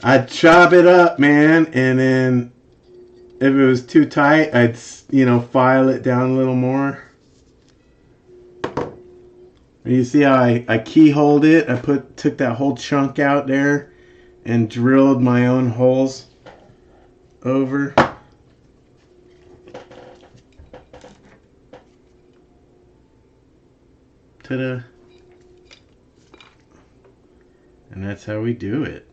I'd chop it up, man, and then if it was too tight, I'd, file it down a little more. And you see how I keyholed it? I took that whole chunk out there and drilled my own holes over. Ta-da. And that's how we do it.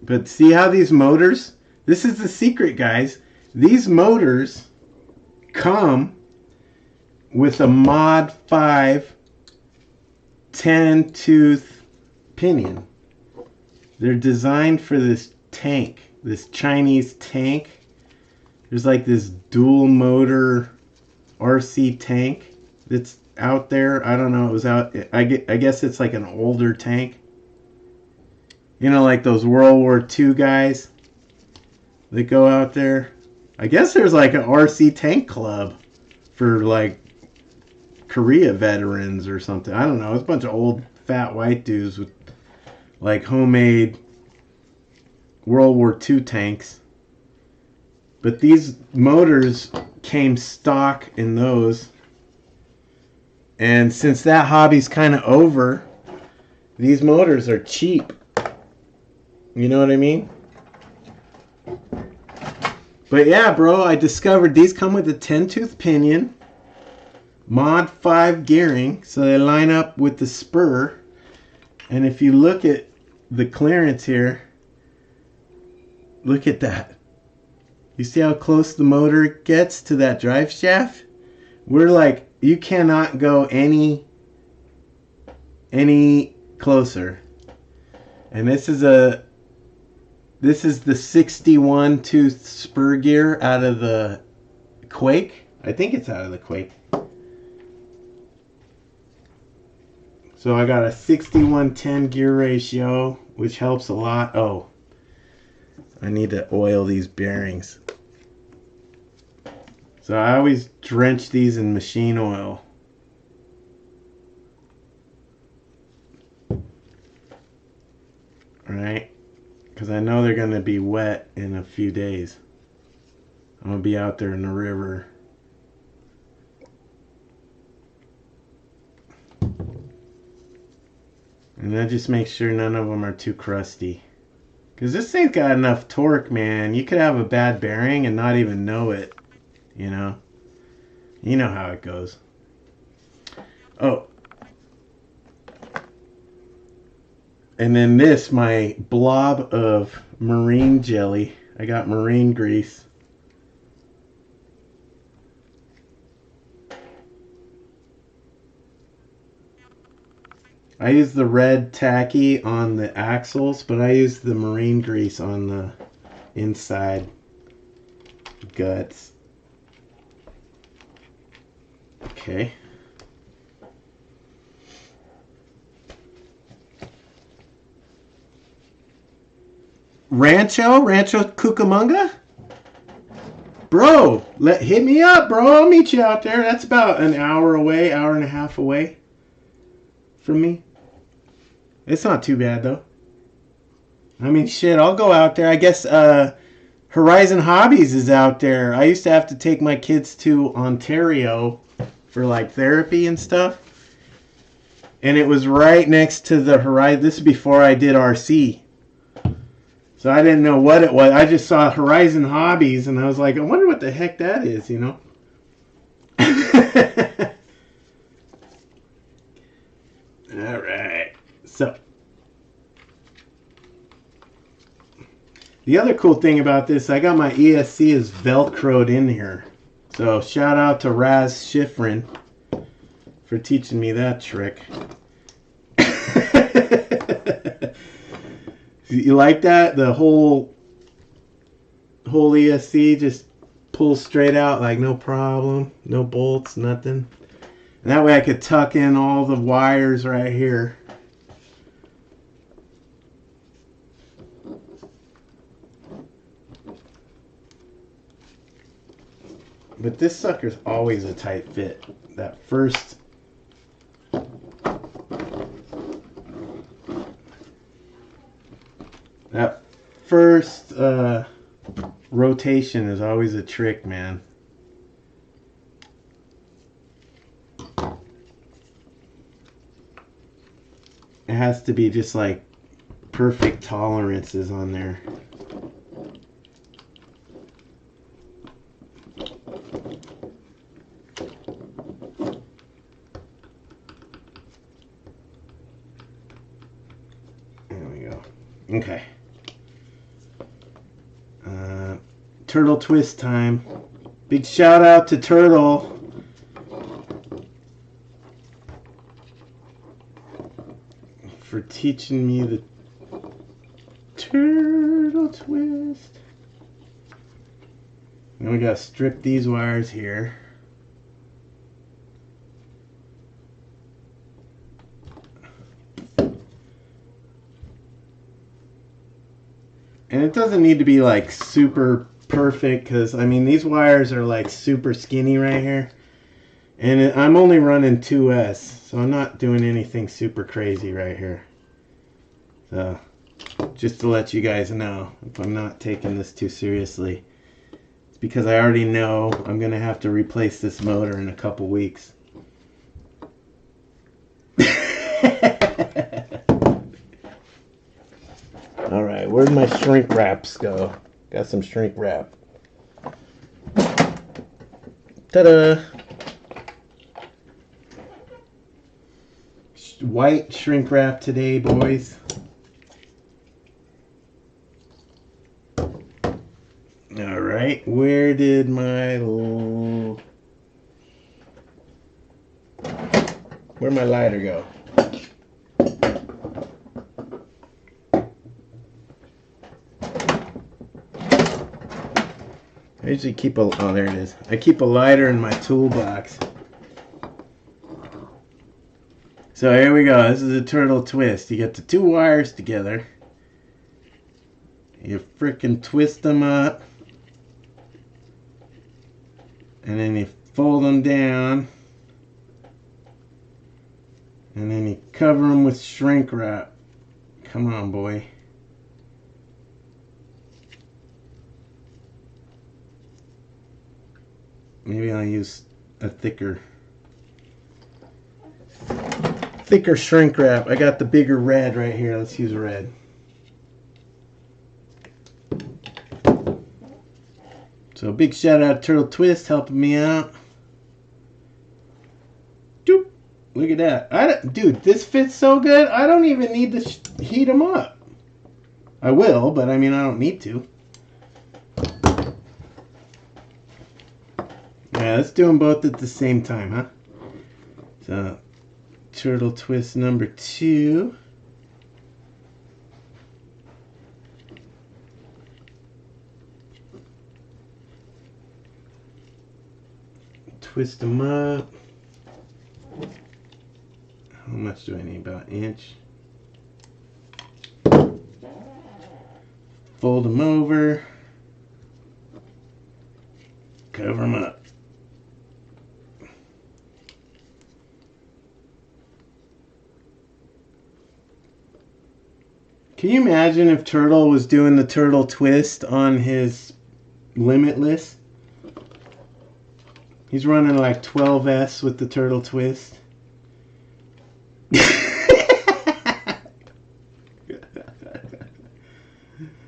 But see how these motors, this is the secret, guys. These motors come with a Mod 5 10-tooth pinion. They're designed for this tank, this Chinese tank. There's like this dual motor RC tank that's out there. I don't know, it was out, I guess it's like an older tank. You know, like those World War II guys that go out there. I guess there's like an RC tank club for like Korea veterans or something. I don't know. It's a bunch of old fat white dudes with like homemade World War II tanks. But these motors came stock in those. And since that hobby's kind of over, these motors are cheap. You know what I mean? But yeah, bro, I discovered these come with a 10-tooth pinion, Mod 5 gearing, so they line up with the spur. And if you look at the clearance here, look at that. You see how close the motor gets to that drive shaft? We're like, you cannot go any closer. And this is the 61 tooth spur gear out of the Quake. I think it's out of the Quake. So I got a 61-10 gear ratio, which helps a lot. Oh, I need to oil these bearings. So I always drench these in machine oil. Alright? Because I know they're going to be wet in a few days. I'm going to be out there in the river. And that just makes sure none of them are too crusty. Because this thing's got enough torque, man. You could have a bad bearing and not even know it. You know? You know how it goes. Oh. And then this, my blob of marine jelly. I got marine grease. I use the red tacky on the axles, but I use the marine grease on the inside guts. Okay. Rancho Cucamonga? Bro, hit me up, bro. I'll meet you out there. That's about an hour away, hour and a half away from me. It's not too bad, though. I mean, shit, I'll go out there. I guess Horizon Hobbies is out there. I used to have to take my kids to Ontario for, like, therapy and stuff. And it was right next to the Horizon. This is before I did RC. So I didn't know what it was. I just saw Horizon Hobbies, and I was like, I wonder what the heck that is, you know? All right. So, the other cool thing about this, I got my ESC is Velcroed in here. So, shout out to Raz Schifrin for teaching me that trick. You like that? The whole ESC just pulls straight out like no problem. No bolts, nothing. And that way I could tuck in all the wires right here. But this sucker's always a tight fit. That first rotation is always a trick, man. It has to be just like perfect tolerances on there. There we go. Okay. Turtle twist time. Big shout out to Turtle. For teaching me the turtle twist. Now we gotta strip these wires here. And it doesn't need to be like super perfect, because I mean these wires are like super skinny right here, and I'm only running 2S, so I'm not doing anything super crazy right here. So just to let you guys know, if I'm not taking this too seriously, it's because I already know I'm gonna have to replace this motor in a couple weeks. Alright, where'd my shrink wraps go? Got some shrink wrap. Ta-da! White shrink wrap today, boys. Alright, where'd my lighter go? I usually keep oh, there it is. I keep a lighter in my toolbox. So here we go. This is a turtle twist. You get the two wires together. You frickin' twist them up. And then you fold them down. And then you cover them with shrink wrap. Come on, boy. Maybe I'll use a thicker shrink wrap. I got the bigger red right here. Let's use red. So big shout out to Turtle Twist helping me out. Doop. Look at that. Dude, this fits so good. I don't even need to heat them up. I will, but I mean, I don't need to. Yeah, let's do them both at the same time, huh? So, Turtle Twist number 2. Twist them up. How much do I need? About an inch. Fold them over. Cover them up. Can you imagine if Turtle was doing the turtle twist on his Limitless? He's running like 12S with the turtle twist.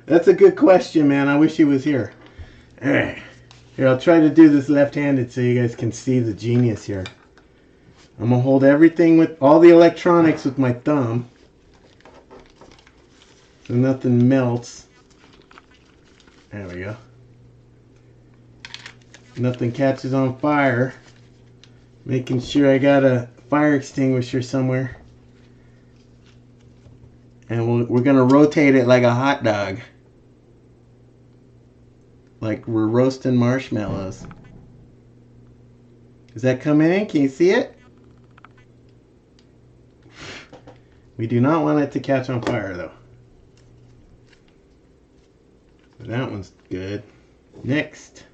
That's a good question, man. I wish he was here. Alright. Here, I'll try to do this left-handed so you guys can see the genius here. I'm going to hold everything with all the electronics with my thumb. So nothing melts. There we go. Nothing catches on fire. Making sure I got a fire extinguisher somewhere. And we're going to rotate it like a hot dog. Like we're roasting marshmallows. Is that coming in? Can you see it? We do not want it to catch on fire though. That one's good. Next.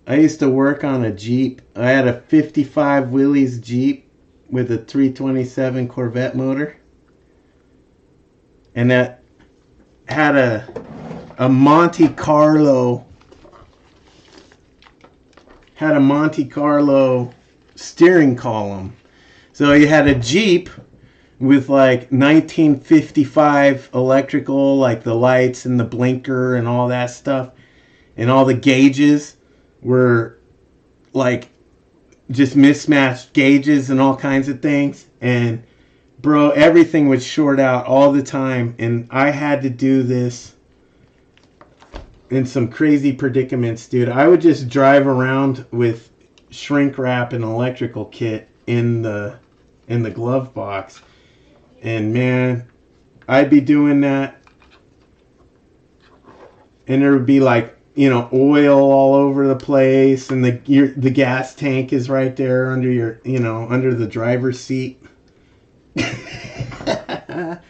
I used to work on a Jeep. I had a 55 Willys Jeep with a 327 Corvette motor. And that had a Monte Carlo steering column. So you had a Jeep with like 1955 electrical, like the lights and the blinker and all that stuff. And all the gauges were like just mismatched gauges and all kinds of things. And bro, everything would short out all the time. And I had to do this in some crazy predicaments, dude. I would just drive around with shrink wrap and electrical kit in the glove box. And man, I'd be doing that, and there would be like, you know, oil all over the place, and the gas tank is right there under your, you know, under the driver's seat. Boop!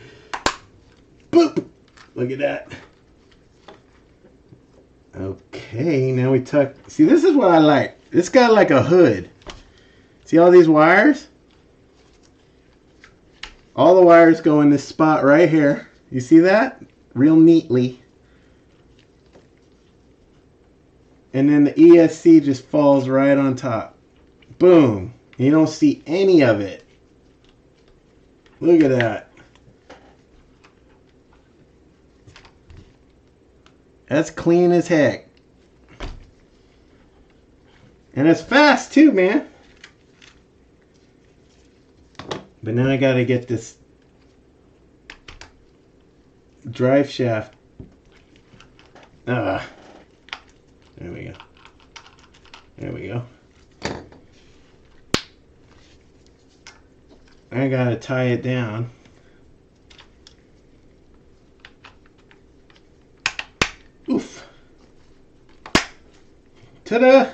Look at that. Okay, now we tuck. See, this is what I like. It's got like a hood. See all these wires? All the wires go in this spot right here. You see that? Real neatly. And then the ESC just falls right on top. Boom. You don't see any of it. Look at that. That's clean as heck. And it's fast too, man. But now I gotta get this drive shaft. There we go. There we go. I gotta tie it down. Oof. Ta-da!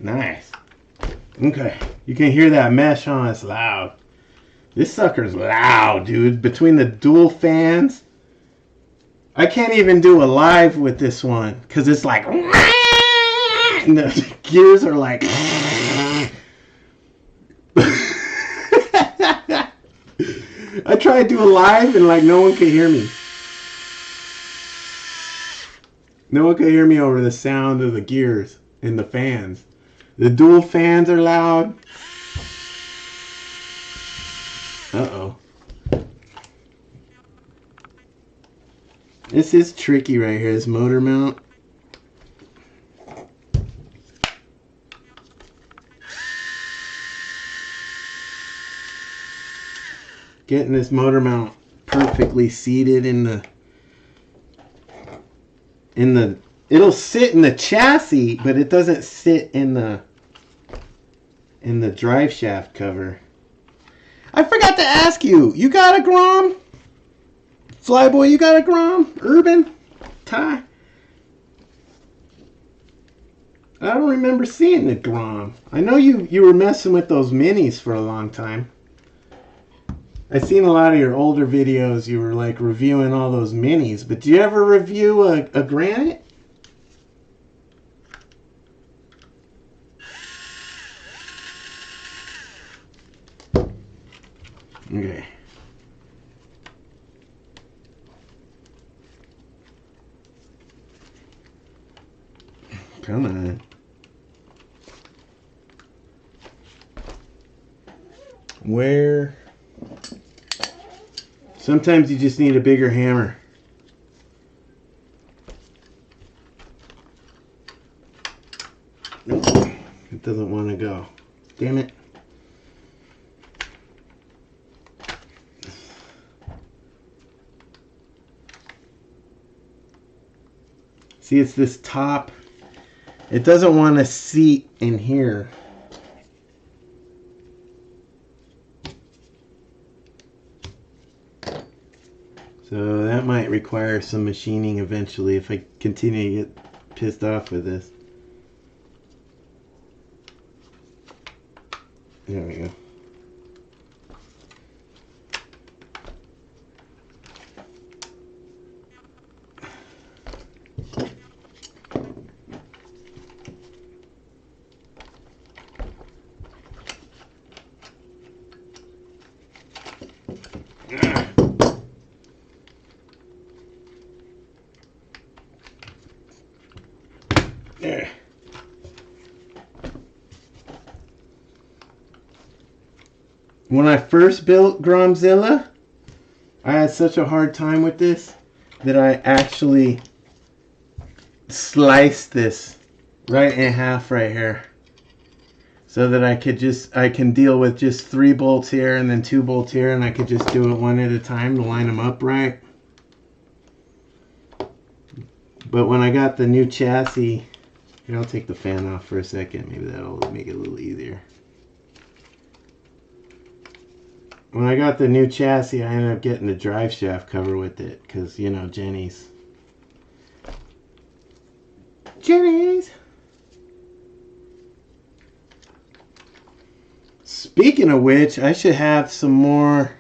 Nice. Okay. You can hear that mesh on. It's loud. This sucker's loud, dude. Between the dual fans. I can't even do a live with this one. Because it's like... And the gears are like... I tried to do a live and like no one could hear me. No one could hear me over the sound of the gears and the fans. The dual fans are loud. Uh-oh. This is tricky right here, this motor mount. Getting this motor mount perfectly seated in the it'll sit in the chassis, but it doesn't sit in the drive shaft cover. I forgot to ask you. You got a Grom? Flyboy, you got a Grom? Urban? Ty? I don't remember seeing the Grom. I know you were messing with those minis for a long time. I've seen a lot of your older videos. You were like reviewing all those minis. But do you ever review a Granite? Okay. Come on. Where? Sometimes you just need a bigger hammer. Nope. It doesn't want to go. Damn it. See, it's this top. It doesn't want to seat in here. So that might require some machining eventually if I continue to get pissed off with this. There we go. There. When I first built Gromzilla, I had such a hard time with this that I actually sliced this right in half right here so that I can deal with just 3 bolts here and then 2 bolts here, and I could just do it one at a time to line them up right. But when I got the new chassis, here, I'll take the fan off for a second. Maybe that'll make it a little easier. When I got the new chassis, I ended up getting the drive shaft cover with it because, you know, Jenny's. Speaking of which, I should have some more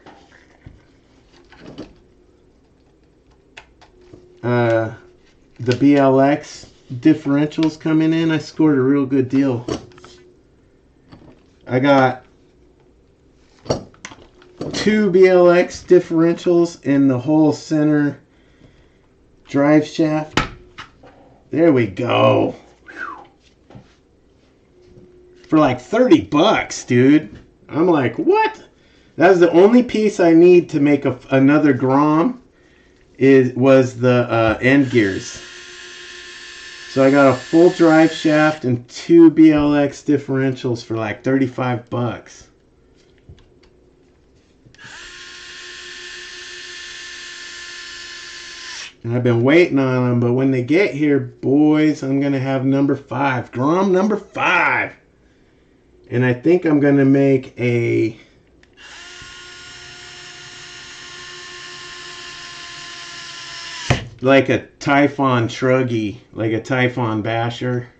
the BLX differentials coming in. I scored a real good deal. I got 2 BLX differentials in the whole center drive shaft. There we go. For like 30 bucks, dude. I'm like, what? That's the only piece I need to make another Grom. was the end gears. So I got a full drive shaft and 2 BLX differentials for like $35. And I've been waiting on them, but when they get here, boys, I'm going to have number 5. Grom number 5. And I think I'm going to make a... like a Typhon Truggy, like a Typhon Basher.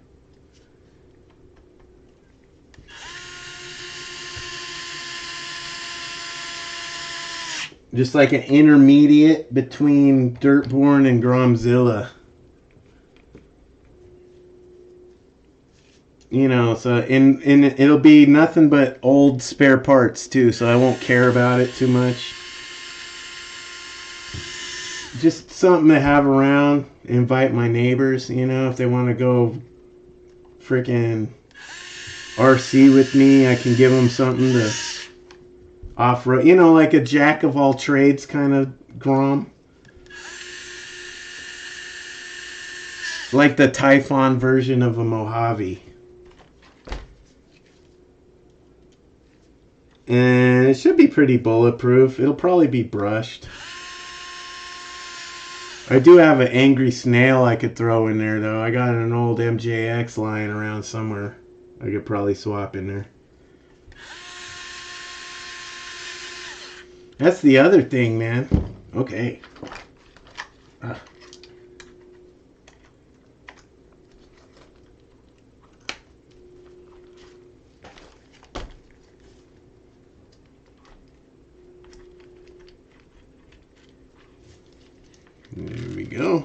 Just like an intermediate between Dirtborn and Gromzilla. You know, so and it'll be nothing but old spare parts too, so I won't care about it too much. Just something to have around. Invite my neighbors, you know, if they want to go freaking RC with me, I can give them something to off-road. You know, like a jack of all trades kind of Grom. Like the Typhon version of a Mojave. And it should be pretty bulletproof. It'll probably be brushed. I do have an angry snail I could throw in there, though. I got an old MJX lying around somewhere. I could probably swap in there. That's the other thing, man. Okay. There we go.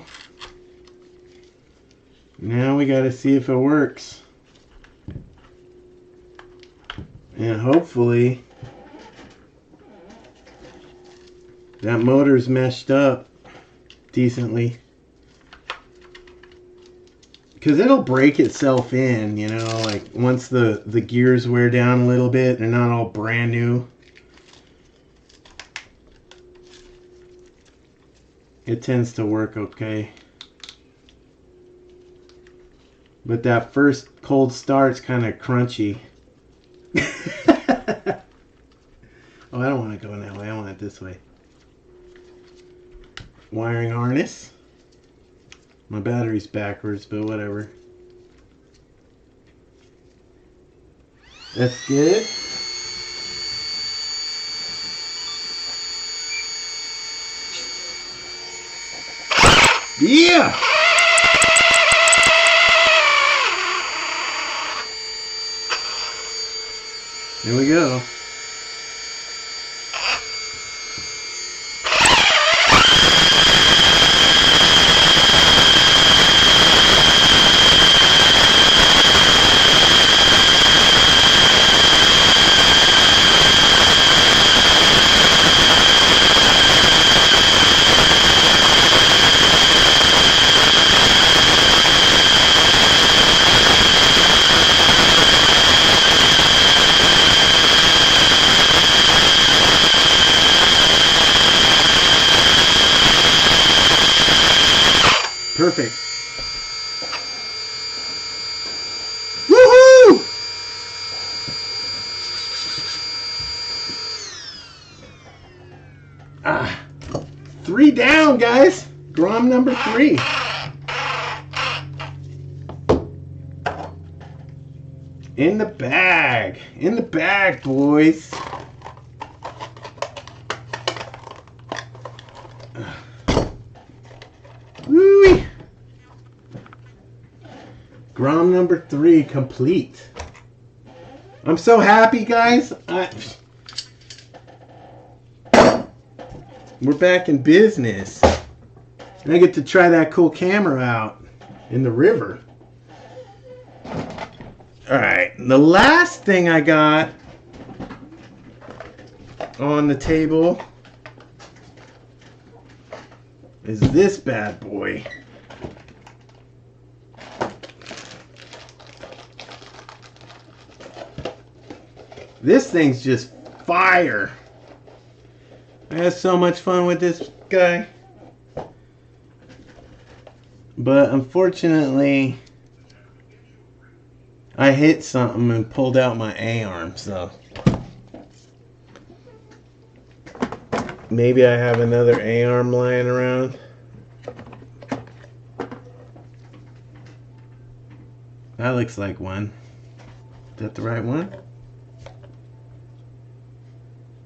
Now we got to see if it works. And hopefully that motor's meshed up decently. Because it'll break itself in, you know, like once the gears wear down a little bit, they're not all brand new. It tends to work okay. But that first cold start's kind of crunchy. Oh, I don't want to go in that way. I want it this way. Wiring harness. My battery's backwards, but whatever. That's good. Yeah! Here we go. Perfect. Woohoo! Ah, 3 down, guys. Grom number 3. In the bag. In the bag, boys. Woo-wee. Grom number 3 complete. I'm so happy, guys. We're back in business. And I get to try that cool camera out in the river. Alright, the last thing I got on the table is this bad boy. This thing's just fire. I had so much fun with this guy. But unfortunately, I hit something and pulled out my A-arm, so maybe I have another A-arm lying around. That looks like one. Is that the right one?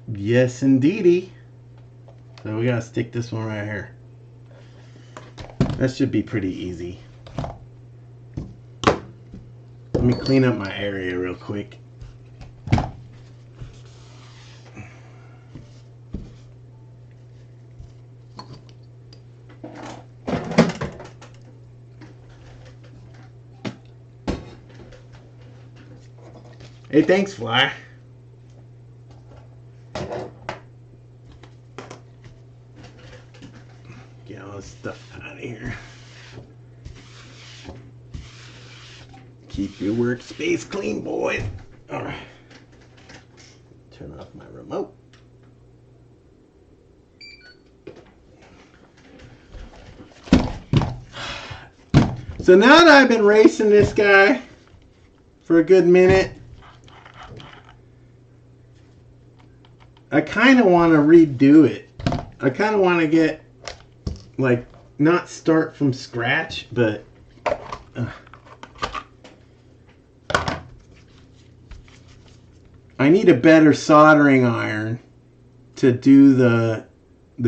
Yes, indeedy. So we gotta stick this one right here. That should be pretty easy. Let me clean up my area real quick. Hey, thanks, Fly. Get all this stuff out of here. Keep your workspace clean, boys. All right. Turn off my remote. So now that I've been racing this guy for a good minute, I kind of want to redo it. I kind of want to get, like, not start from scratch, but I need a better soldering iron to do the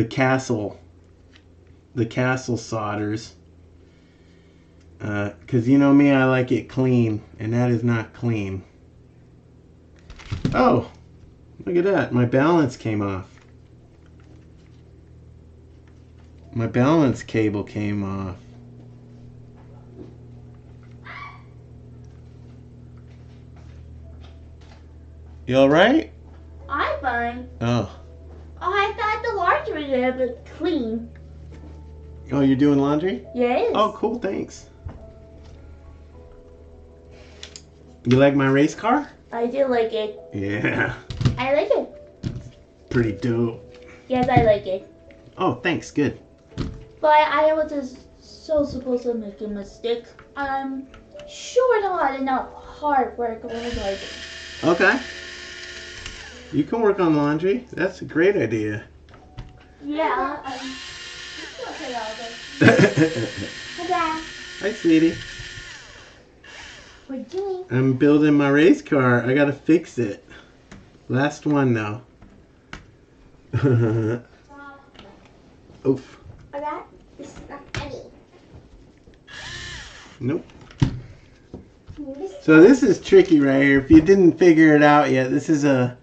castle solders. Because you know me, I like it clean, and that is not clean. Oh, look at that. My balance came off. My balance cable came off. You alright? I'm fine. Oh. Oh, I thought the laundry was a bit clean. Oh, you're doing laundry? Yes. Oh, cool, thanks. You like my race car? I do like it. Yeah. I like it. Pretty dope. Yes, I like it. Oh, thanks, good. But I was just so supposed to make a mistake. I'm sure not enough hard work on it. Okay. You can work on laundry. That's a great idea. Yeah. Okay. Hi, sweetie. We're doing. I'm building my race car. I gotta fix it. Last one now. Oof. Alright. This is not any. Nope. So this is tricky right here. If you didn't figure it out yet, this is a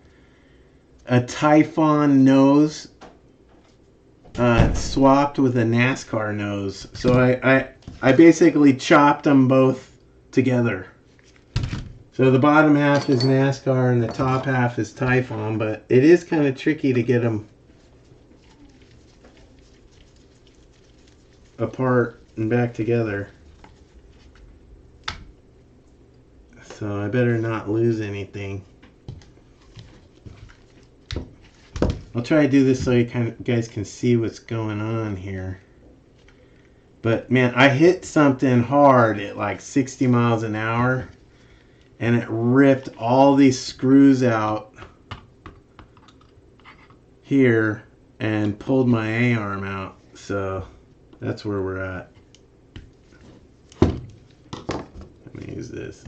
Typhon nose swapped with a NASCAR nose. So I basically chopped them both together. So the bottom half is NASCAR and the top half is Typhon, but it is kind of tricky to get them apart and back together. So I better not lose anything. I'll try to do this so you guys can see what's going on here. But man, I hit something hard at like 60 miles an hour and it ripped all these screws out here and pulled my A-arm out. So that's where we're at. Let me use this.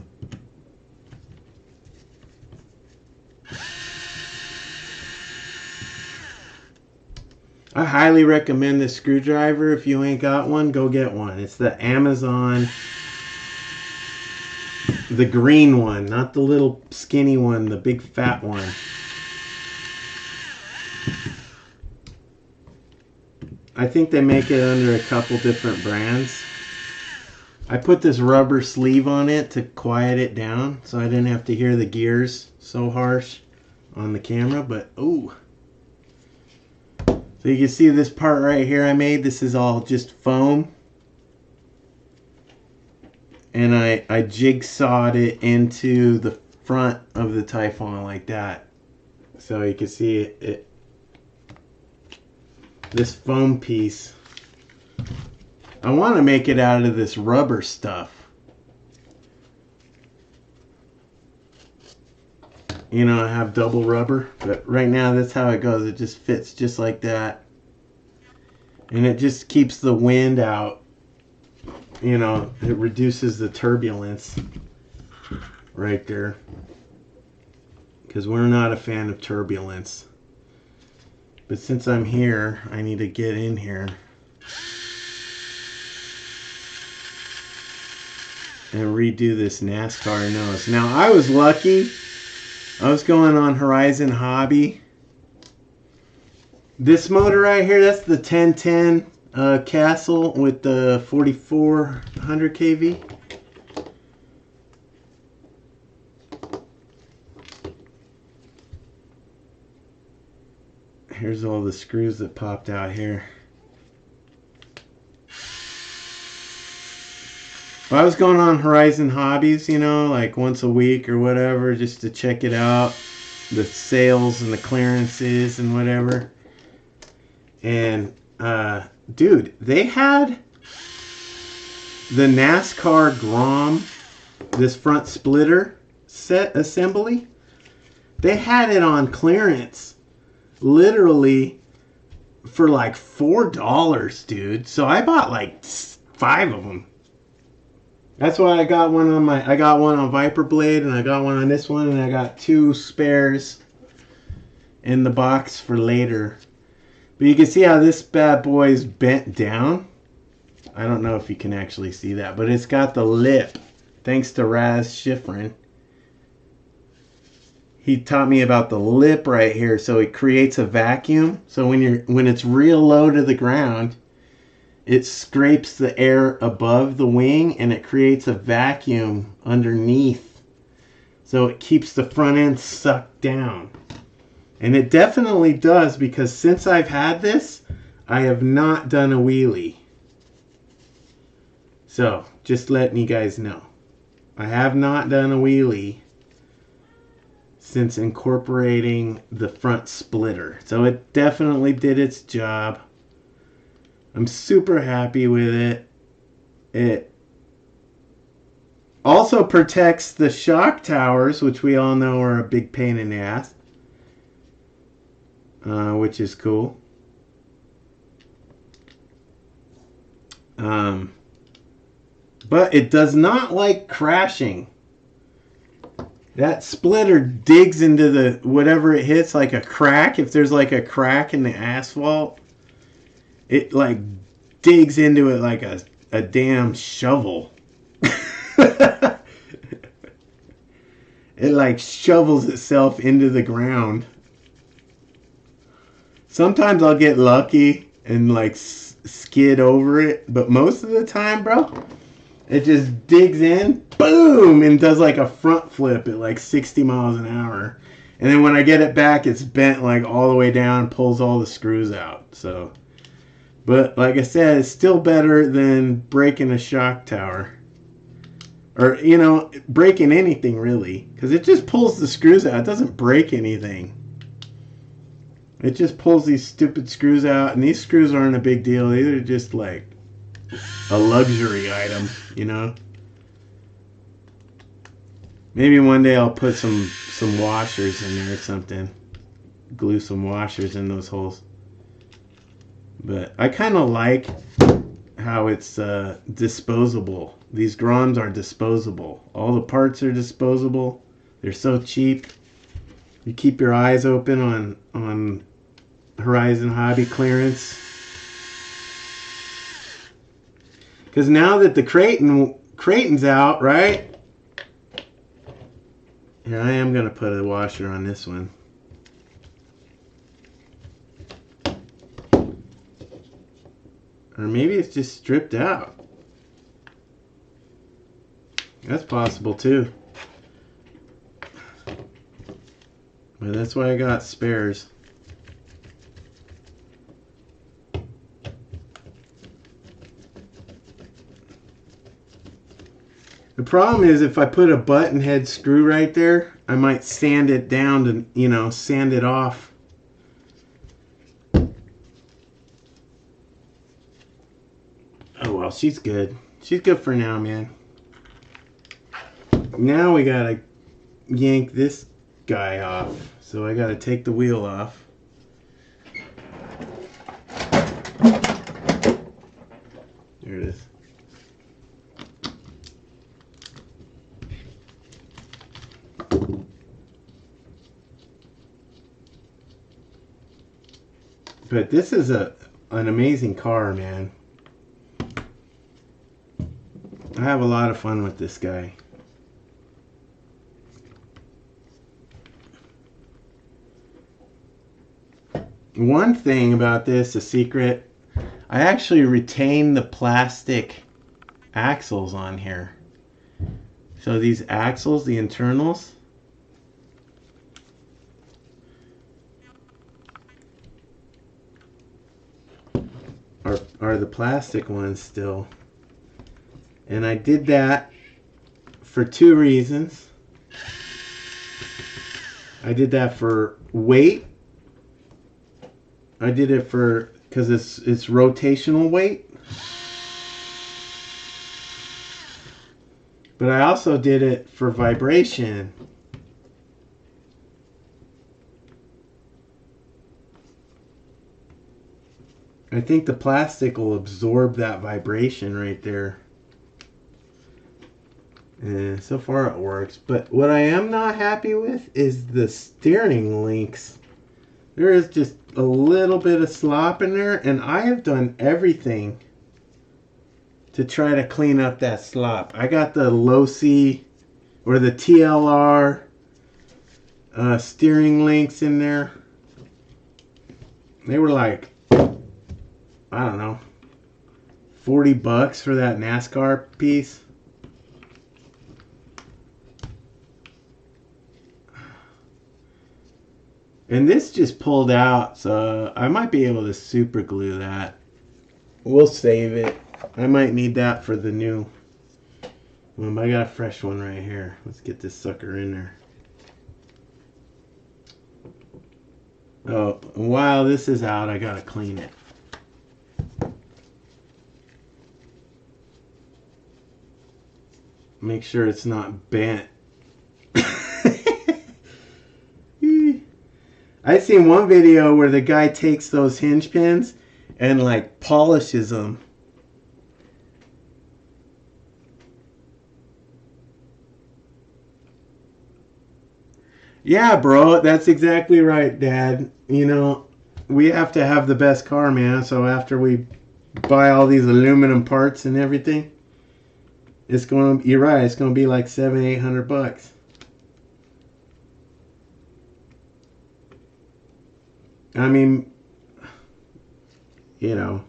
I highly recommend this screwdriver. If you ain't got one, go get one. It's the Amazon, the green one, not the little skinny one, the big fat one. I think they make it under a couple different brands. I put this rubber sleeve on it to quiet it down so I didn't have to hear the gears so harsh on the camera, but ooh. So you can see this part right here I made. This is all just foam. And I jigsawed it into the front of the Typhon like that. So you can see it this foam piece I want to make it out of this rubber stuff. You know, I have double rubber, but right now that's how it goes. It just fits just like that. And it just keeps the wind out. You know, it reduces the turbulence right there. Because we're not a fan of turbulence. But since I'm here, I need to get in here and redo this NASCAR nose. Now, I was lucky. I was going on Horizon Hobby. This motor right here, that's the 1010 Castle with the 4400 kV. Here's all the screws that popped out here. Well, I was going on Horizon Hobbies, you know, like once a week or whatever, just to check it out. The sales and the clearances and whatever. And, dude, they had the NASCAR Grom, this front splitter set assembly. They had it on clearance, literally, for like $4, dude. So I bought like 5 of them. That's why I got one on Viper Blade, and I got one on this one, and I got 2 spares in the box for later. But you can see how this bad boy is bent down. I don't know if you can actually see that, but it's got the lip, thanks to Raz Schifrin. He taught me about the lip right here, so it creates a vacuum. So when it's real low to the ground, it scrapes the air above the wing and it creates a vacuum underneath. So it keeps the front end sucked down. And it definitely does, because since I've had this, I have not done a wheelie. So, just letting you guys know. I have not done a wheelie since incorporating the front splitter. So it definitely did its job. I'm super happy with it. It also protects the shock towers, which we all know are a big pain in the ass. Which is cool. But it does not like crashing. That splitter digs into the whatever it hits, like a crack. If there's like a crack in the asphalt, it like digs into it like a damn shovel. It like shovels itself into the ground. Sometimes I'll get lucky and like skid over it, but most of the time, bro, it just digs in, boom, and does like a front flip at like 60 miles an hour. And then when I get it back, it's bent like all the way down, pulls all the screws out. So, but like I said, it's still better than breaking a shock tower. Or, you know, breaking anything really. Because it just pulls the screws out. It doesn't break anything. It just pulls these stupid screws out, and these screws aren't a big deal. They're just like a luxury item, you know. Maybe one day I'll put some washers in there or something. Glue some washers in those holes. But I kind of like how it's disposable. These Groms are disposable. All the parts are disposable. They're so cheap. You keep your eyes open on Horizon Hobby clearance. Because now that the Creighton's out, right? Here, I am going to put a washer on this one. Or maybe it's just stripped out. That's possible too. But that's why I got spares. The problem is if I put a button head screw right there, I might sand it down to, you know, sand it off. Oh Oh, she's good. She's good for now, man. Now we gotta yank this guy off. So I gotta take the wheel off. There it is. But this is an amazing car, man. I have a lot of fun with this guy. One thing about this, a secret, I actually retained the plastic axles on here. So these axles, the internals, are the plastic ones still. And I did that for two reasons. I did that for weight. I did it for because it's rotational weight. But I also did it for vibration. I think the plastic will absorb that vibration right there. And so far it works. But what I am not happy with is the steering links. There is just a little bit of slop in there, and I have done everything to try to clean up that slop. I got the low-C or the TLR steering links in there. They were like, I don't know, $40 for that NASCAR piece. And this just pulled out, so I might be able to super glue that. We'll save it. I might need that for the new one. I got a fresh one right here. Let's get this sucker in there. Oh, while this is out, I gotta clean it. Make sure it's not bent. I seen one video where the guy takes those hinge pins and like polishes them. Yeah, bro, that's exactly right, Dad. You know, we have to have the best car, man. So after we buy all these aluminum parts and everything, it's going to, you're right, it's going to be like $700-800. I mean, you know,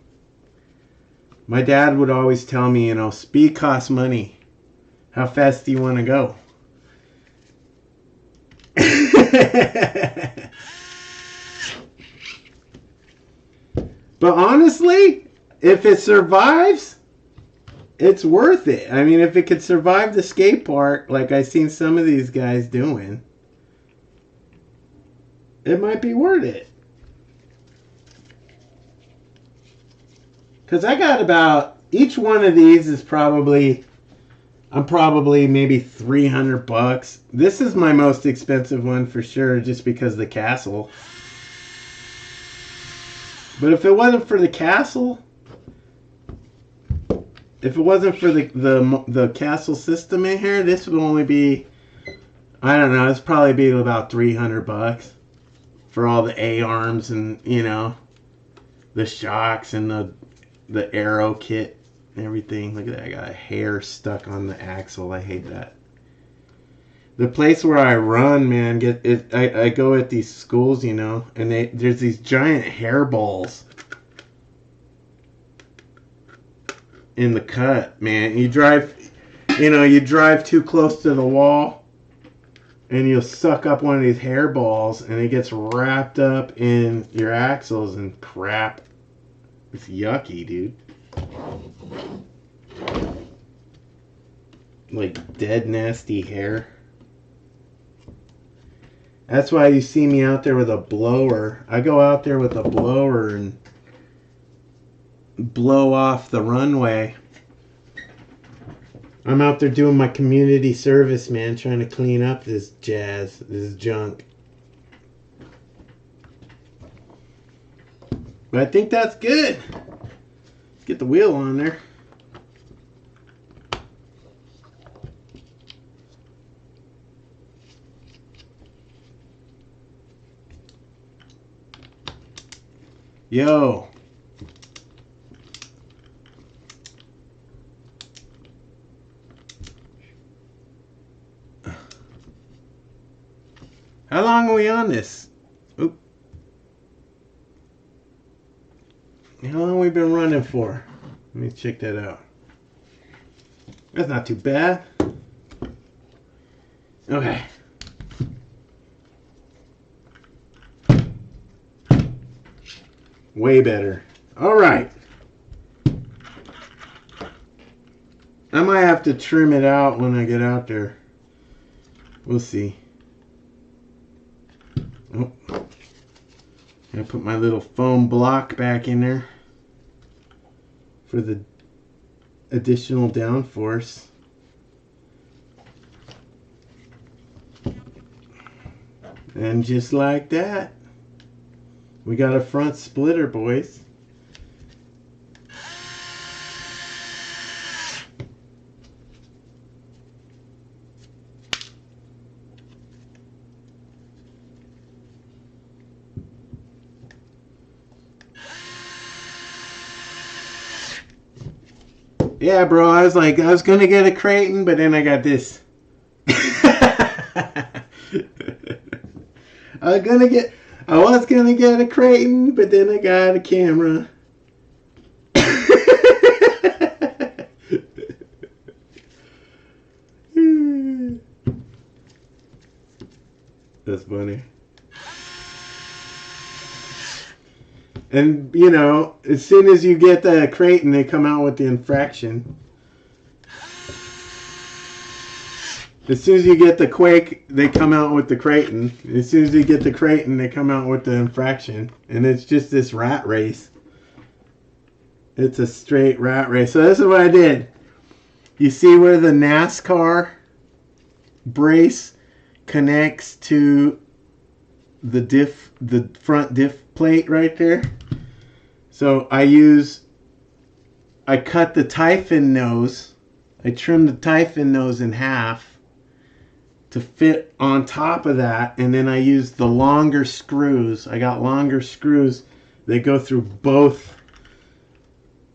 my dad would always tell me, you know, speed costs money. How fast do you want to go? But honestly, if it survives, it's worth it. I mean, if it could survive the skate park, like I've seen some of these guys doing, it might be worth it. Because I got about, each one of these is probably, I'm probably maybe $300. This is my most expensive one for sure, just because of the castle. But if it wasn't for the castle, if it wasn't for the castle system in here, this would only be, I don't know, it's probably be about $300 for all the A-arms and, you know, the shocks and the aero kit and everything. Look at that, I got a hair stuck on the axle. I hate that. The place where I run, man, I go at these schools, you know, and there's these giant hairballs in the cut, man. You drive too close to the wall, and you'll suck up one of these hairballs, and it gets wrapped up in your axles and crap. It's yucky, dude. Like dead nasty hair. That's why you see me out there with a blower. I go out there with a blower and blow off the runway I'm out there doing my community service, man, trying to clean up this jazz, this junk. But I think that's good. Let's get the wheel on there. Yo. How long are we on this? Oop. How long have we been running for? Let me check that out. That's not too bad. Okay. Way better. All right. I might have to trim it out when I get out there. We'll see. Oh. I put my little foam block back in there for the additional downforce. And just like that, we got a front splitter, boys. Yeah, bro, I was gonna get a Creighton, but then I got this. I was gonna get a Creighton, but then I got a camera. That's funny. And, you know, as soon as you get the Creighton, they come out with the infraction. As soon as you get the Quake, they come out with the Creighton. As soon as you get the Creighton, they come out with the infraction. And it's just this rat race. It's a straight rat race. So this is what I did. You see where the NASCAR brace connects to the front diff plate right there? So I cut the Typhon nose. I trimmed the Typhon nose in half to fit on top of that, and then I used the longer screws. I got longer screws that go through both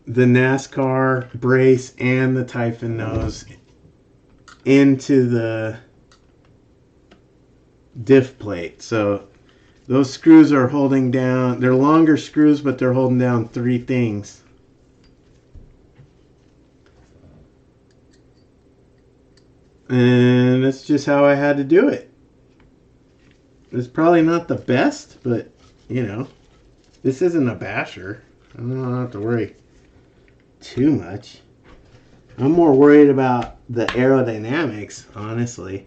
the NASCAR brace and the Typhon nose into the diff plate. So those screws are holding down, they're longer screws, but they're holding down three things. And that's just how I had to do it. It's probably not the best, but, you know, this isn't a basher. I don't have to worry too much. I'm more worried about the aerodynamics, honestly.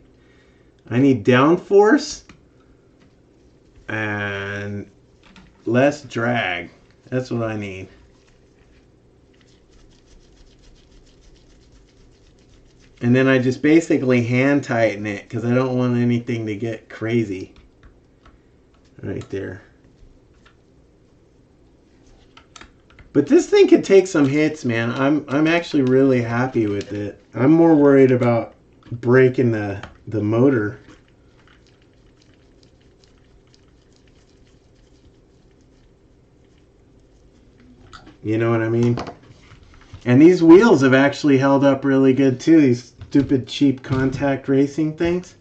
I need downforce and less drag. That's what I need. And then I just basically hand tighten it because I don't want anything to get crazy. Right there. But this thing could take some hits, man. I'm actually really happy with it. I'm more worried about breaking the motor. You know what I mean? And these wheels have actually held up really good too. These stupid cheap contact racing things.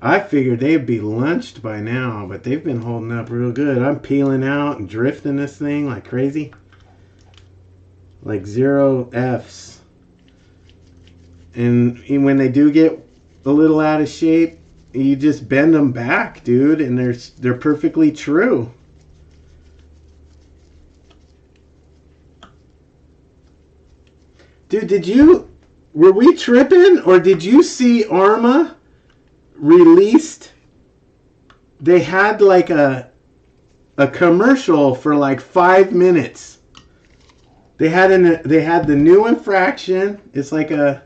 I figured they'd be lunched by now, but they've been holding up real good. I'm peeling out and drifting this thing like crazy. Like 0 Fs. And when they do get a little out of shape, you just bend them back, dude, and they're perfectly true. Dude, were we tripping, or did you see Arma released? They had like a commercial for like 5 minutes. They had the new infraction. It's like a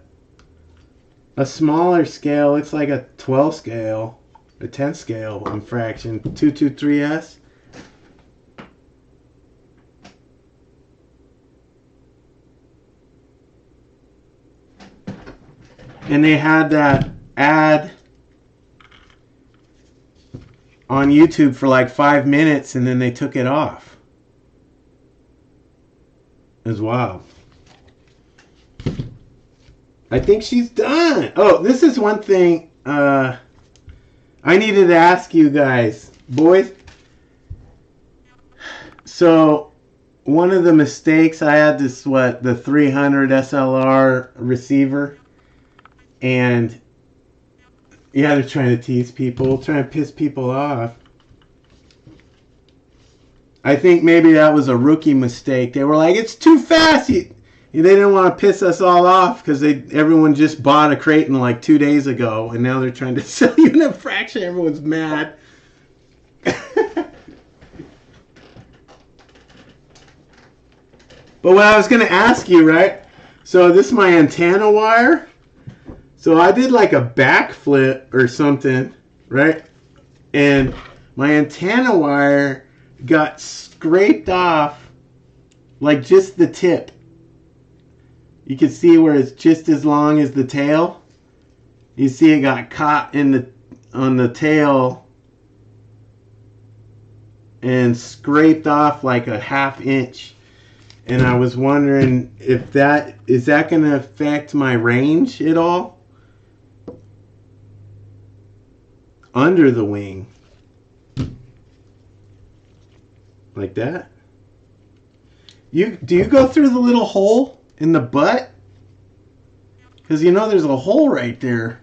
a smaller scale. It's like a 12 scale, a 10 scale infraction, 223S. And they had that ad on YouTube for like 5 minutes, and then they took it off. It was wild. I think she's done. Oh, this is one thing I needed to ask you guys, boys. So, one of the mistakes I had this, the 300 SLR receiver, and yeah, they're trying to tease people, trying to piss people off. I think maybe that was a rookie mistake. They were like, it's too fast. They didn't want to piss us all off because everyone just bought a Creighton like 2 days ago, and now they're trying to sell you an infraction. Everyone's mad. But what I was going to ask you, right? So this is my antenna wire. So I did like a backflip or something, right? And my antenna wire got scraped off, like just the tip. You can see where it's just as long as the tail. You see it got caught on the tail and scraped off like a 1/2 inch. And I was wondering if is that going to affect my range at all? Under the wing. Like that. Do you go through the little hole in the butt? Because you know there's a hole right there.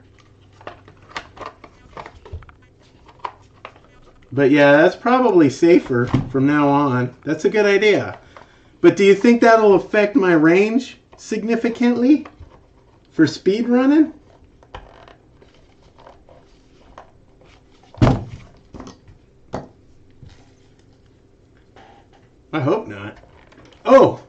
But yeah, that's probably safer from now on. That's a good idea. But do you think that'll affect my range significantly for speed running? I hope not. Oh!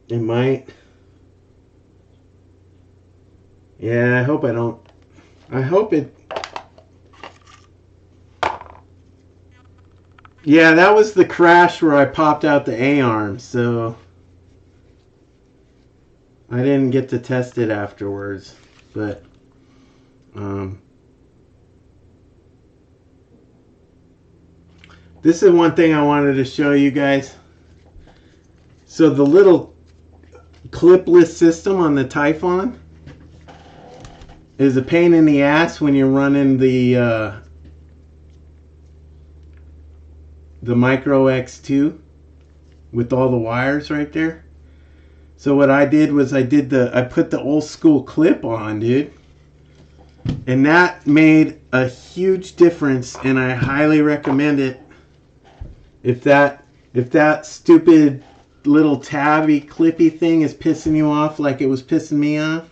It might. Yeah, I hope I don't. I hope it. Yeah, that was the crash where I popped out the A-arm, so I didn't get to test it afterwards. But this is one thing I wanted to show you guys. So the little clipless system on the Typhon is a pain in the ass when you're running the Micro X2 with all the wires right there. So what I did was I put the old school clip on, dude. And that made a huge difference, and I highly recommend it. If that stupid little tabby clippy thing is pissing you off like it was pissing me off.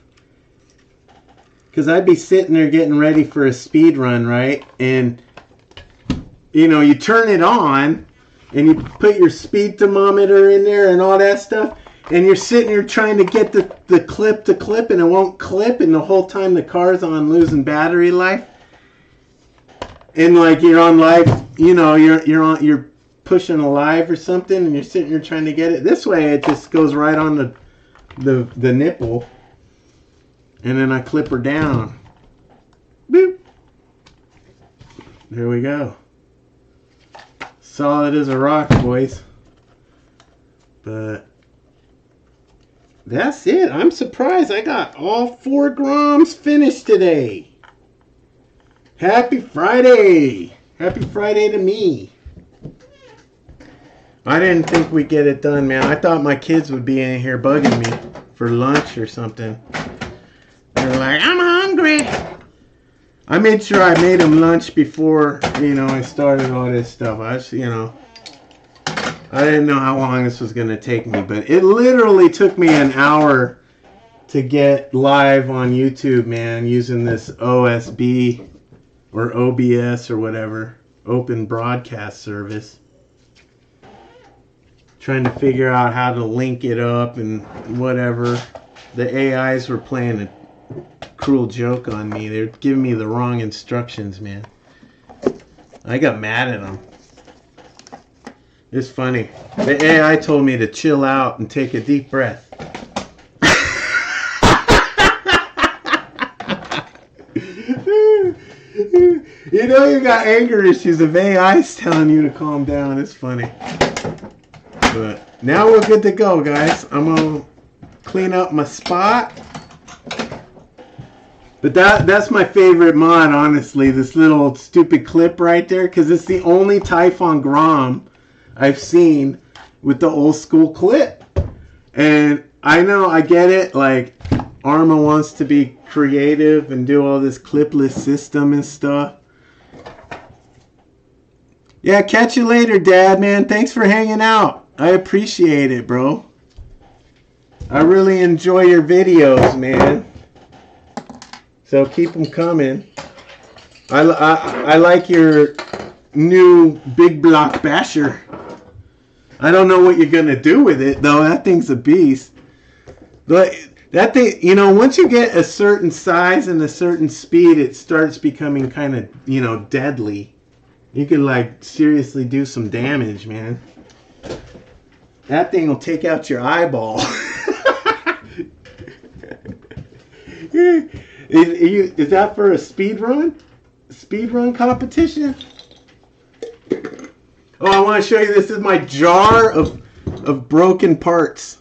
Because I'd be sitting there getting ready for a speed run, right? And, you know, you turn it on, and you put your speed thermometer in there and all that stuff, and you're sitting here trying to get the clip to clip, and it won't clip, and the whole time the car's on losing battery life. And, like, you're on live, you know, you're pushing a live or something, and you're sitting here trying to get it. This way, it just goes right on the nipple. And then I clip her down. Boop. There we go. Solid as a rock, boys. But that's it. I'm surprised I got all 4 groms finished today. Happy Friday. Happy Friday to me. I didn't think we'd get it done, man. I thought my kids would be in here bugging me for lunch or something. They're like, I'm hungry. I made sure I made them lunch before, you know, I started all this stuff. I didn't know how long this was going to take me, but it literally took me an hour to get live on YouTube, man, using this OSB or OBS or whatever, Open Broadcast Service. Trying to figure out how to link it up and whatever. The AIs were playing a cruel joke on me. They're giving me the wrong instructions, man. I got mad at them. It's funny. The AI told me to chill out and take a deep breath. You know you got anger issues if AI's telling you to calm down. It's funny. But now we're good to go, guys. I'm going to clean up my spot. But that's my favorite mod, honestly. This little stupid clip right there. Because it's the only Typhon Grom I've seen with the old school clip. And I know, I get it. Like, Arma wants to be creative and do all this clipless system and stuff. Yeah, catch you later, Dad, man. Thanks for hanging out. I appreciate it, bro. I really enjoy your videos, man. So keep them coming. I like your new big block basher. I don't know what you're going to do with it, though. That thing's a beast. But that thing, you know, once you get a certain size and a certain speed, it starts becoming kind of, you know, deadly. You can, like, seriously do some damage, man. That thing will take out your eyeball. Is that for a speed run? Speed run competition? Oh, I want to show you. This is my jar of broken parts.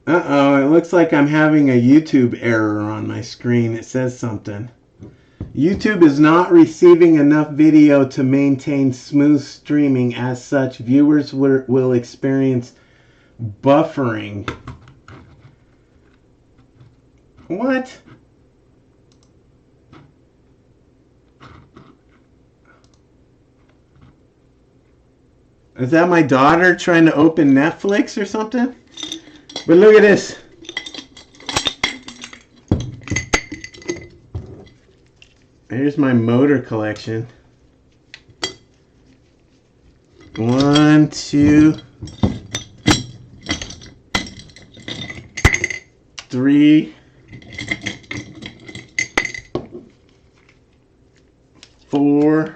Uh-oh, it looks like I'm having a YouTube error on my screen. It says something. YouTube is not receiving enough video to maintain smooth streaming. As such, viewers will experience buffering. What? Is that my daughter trying to open Netflix or something? But look at this. Here's my motor collection. 1, 2, 3, 4,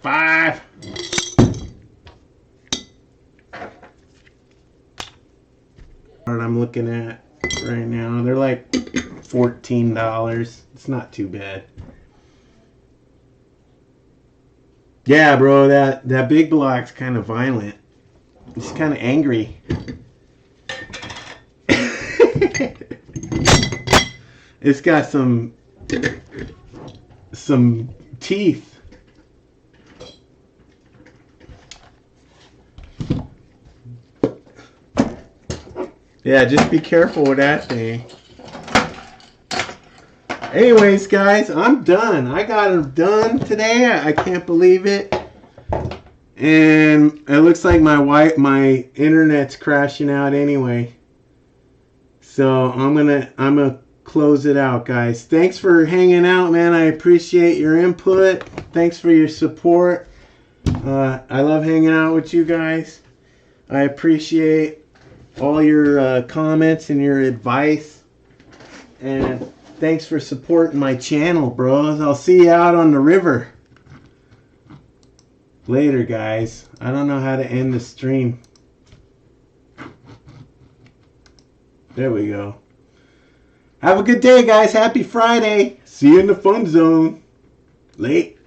5. What I'm looking at right now, they're like $14. It's not too bad. Yeah, bro, that big block's kind of violent. It's kind of angry. It's got some teeth. Yeah, just be careful with that thing. Anyways, guys, I'm done. I got it done today. I can't believe it. And it looks like my internet's crashing out anyway. So I'm gonna close it out, guys. Thanks for hanging out, man. I appreciate your input. Thanks for your support. I love hanging out with you guys. I appreciate all your comments and your advice. And thanks for supporting my channel, bros. I'll see you out on the river. Later, guys. I don't know how to end the stream. There we go. Have a good day, guys. Happy Friday. See you in the fun zone. Late.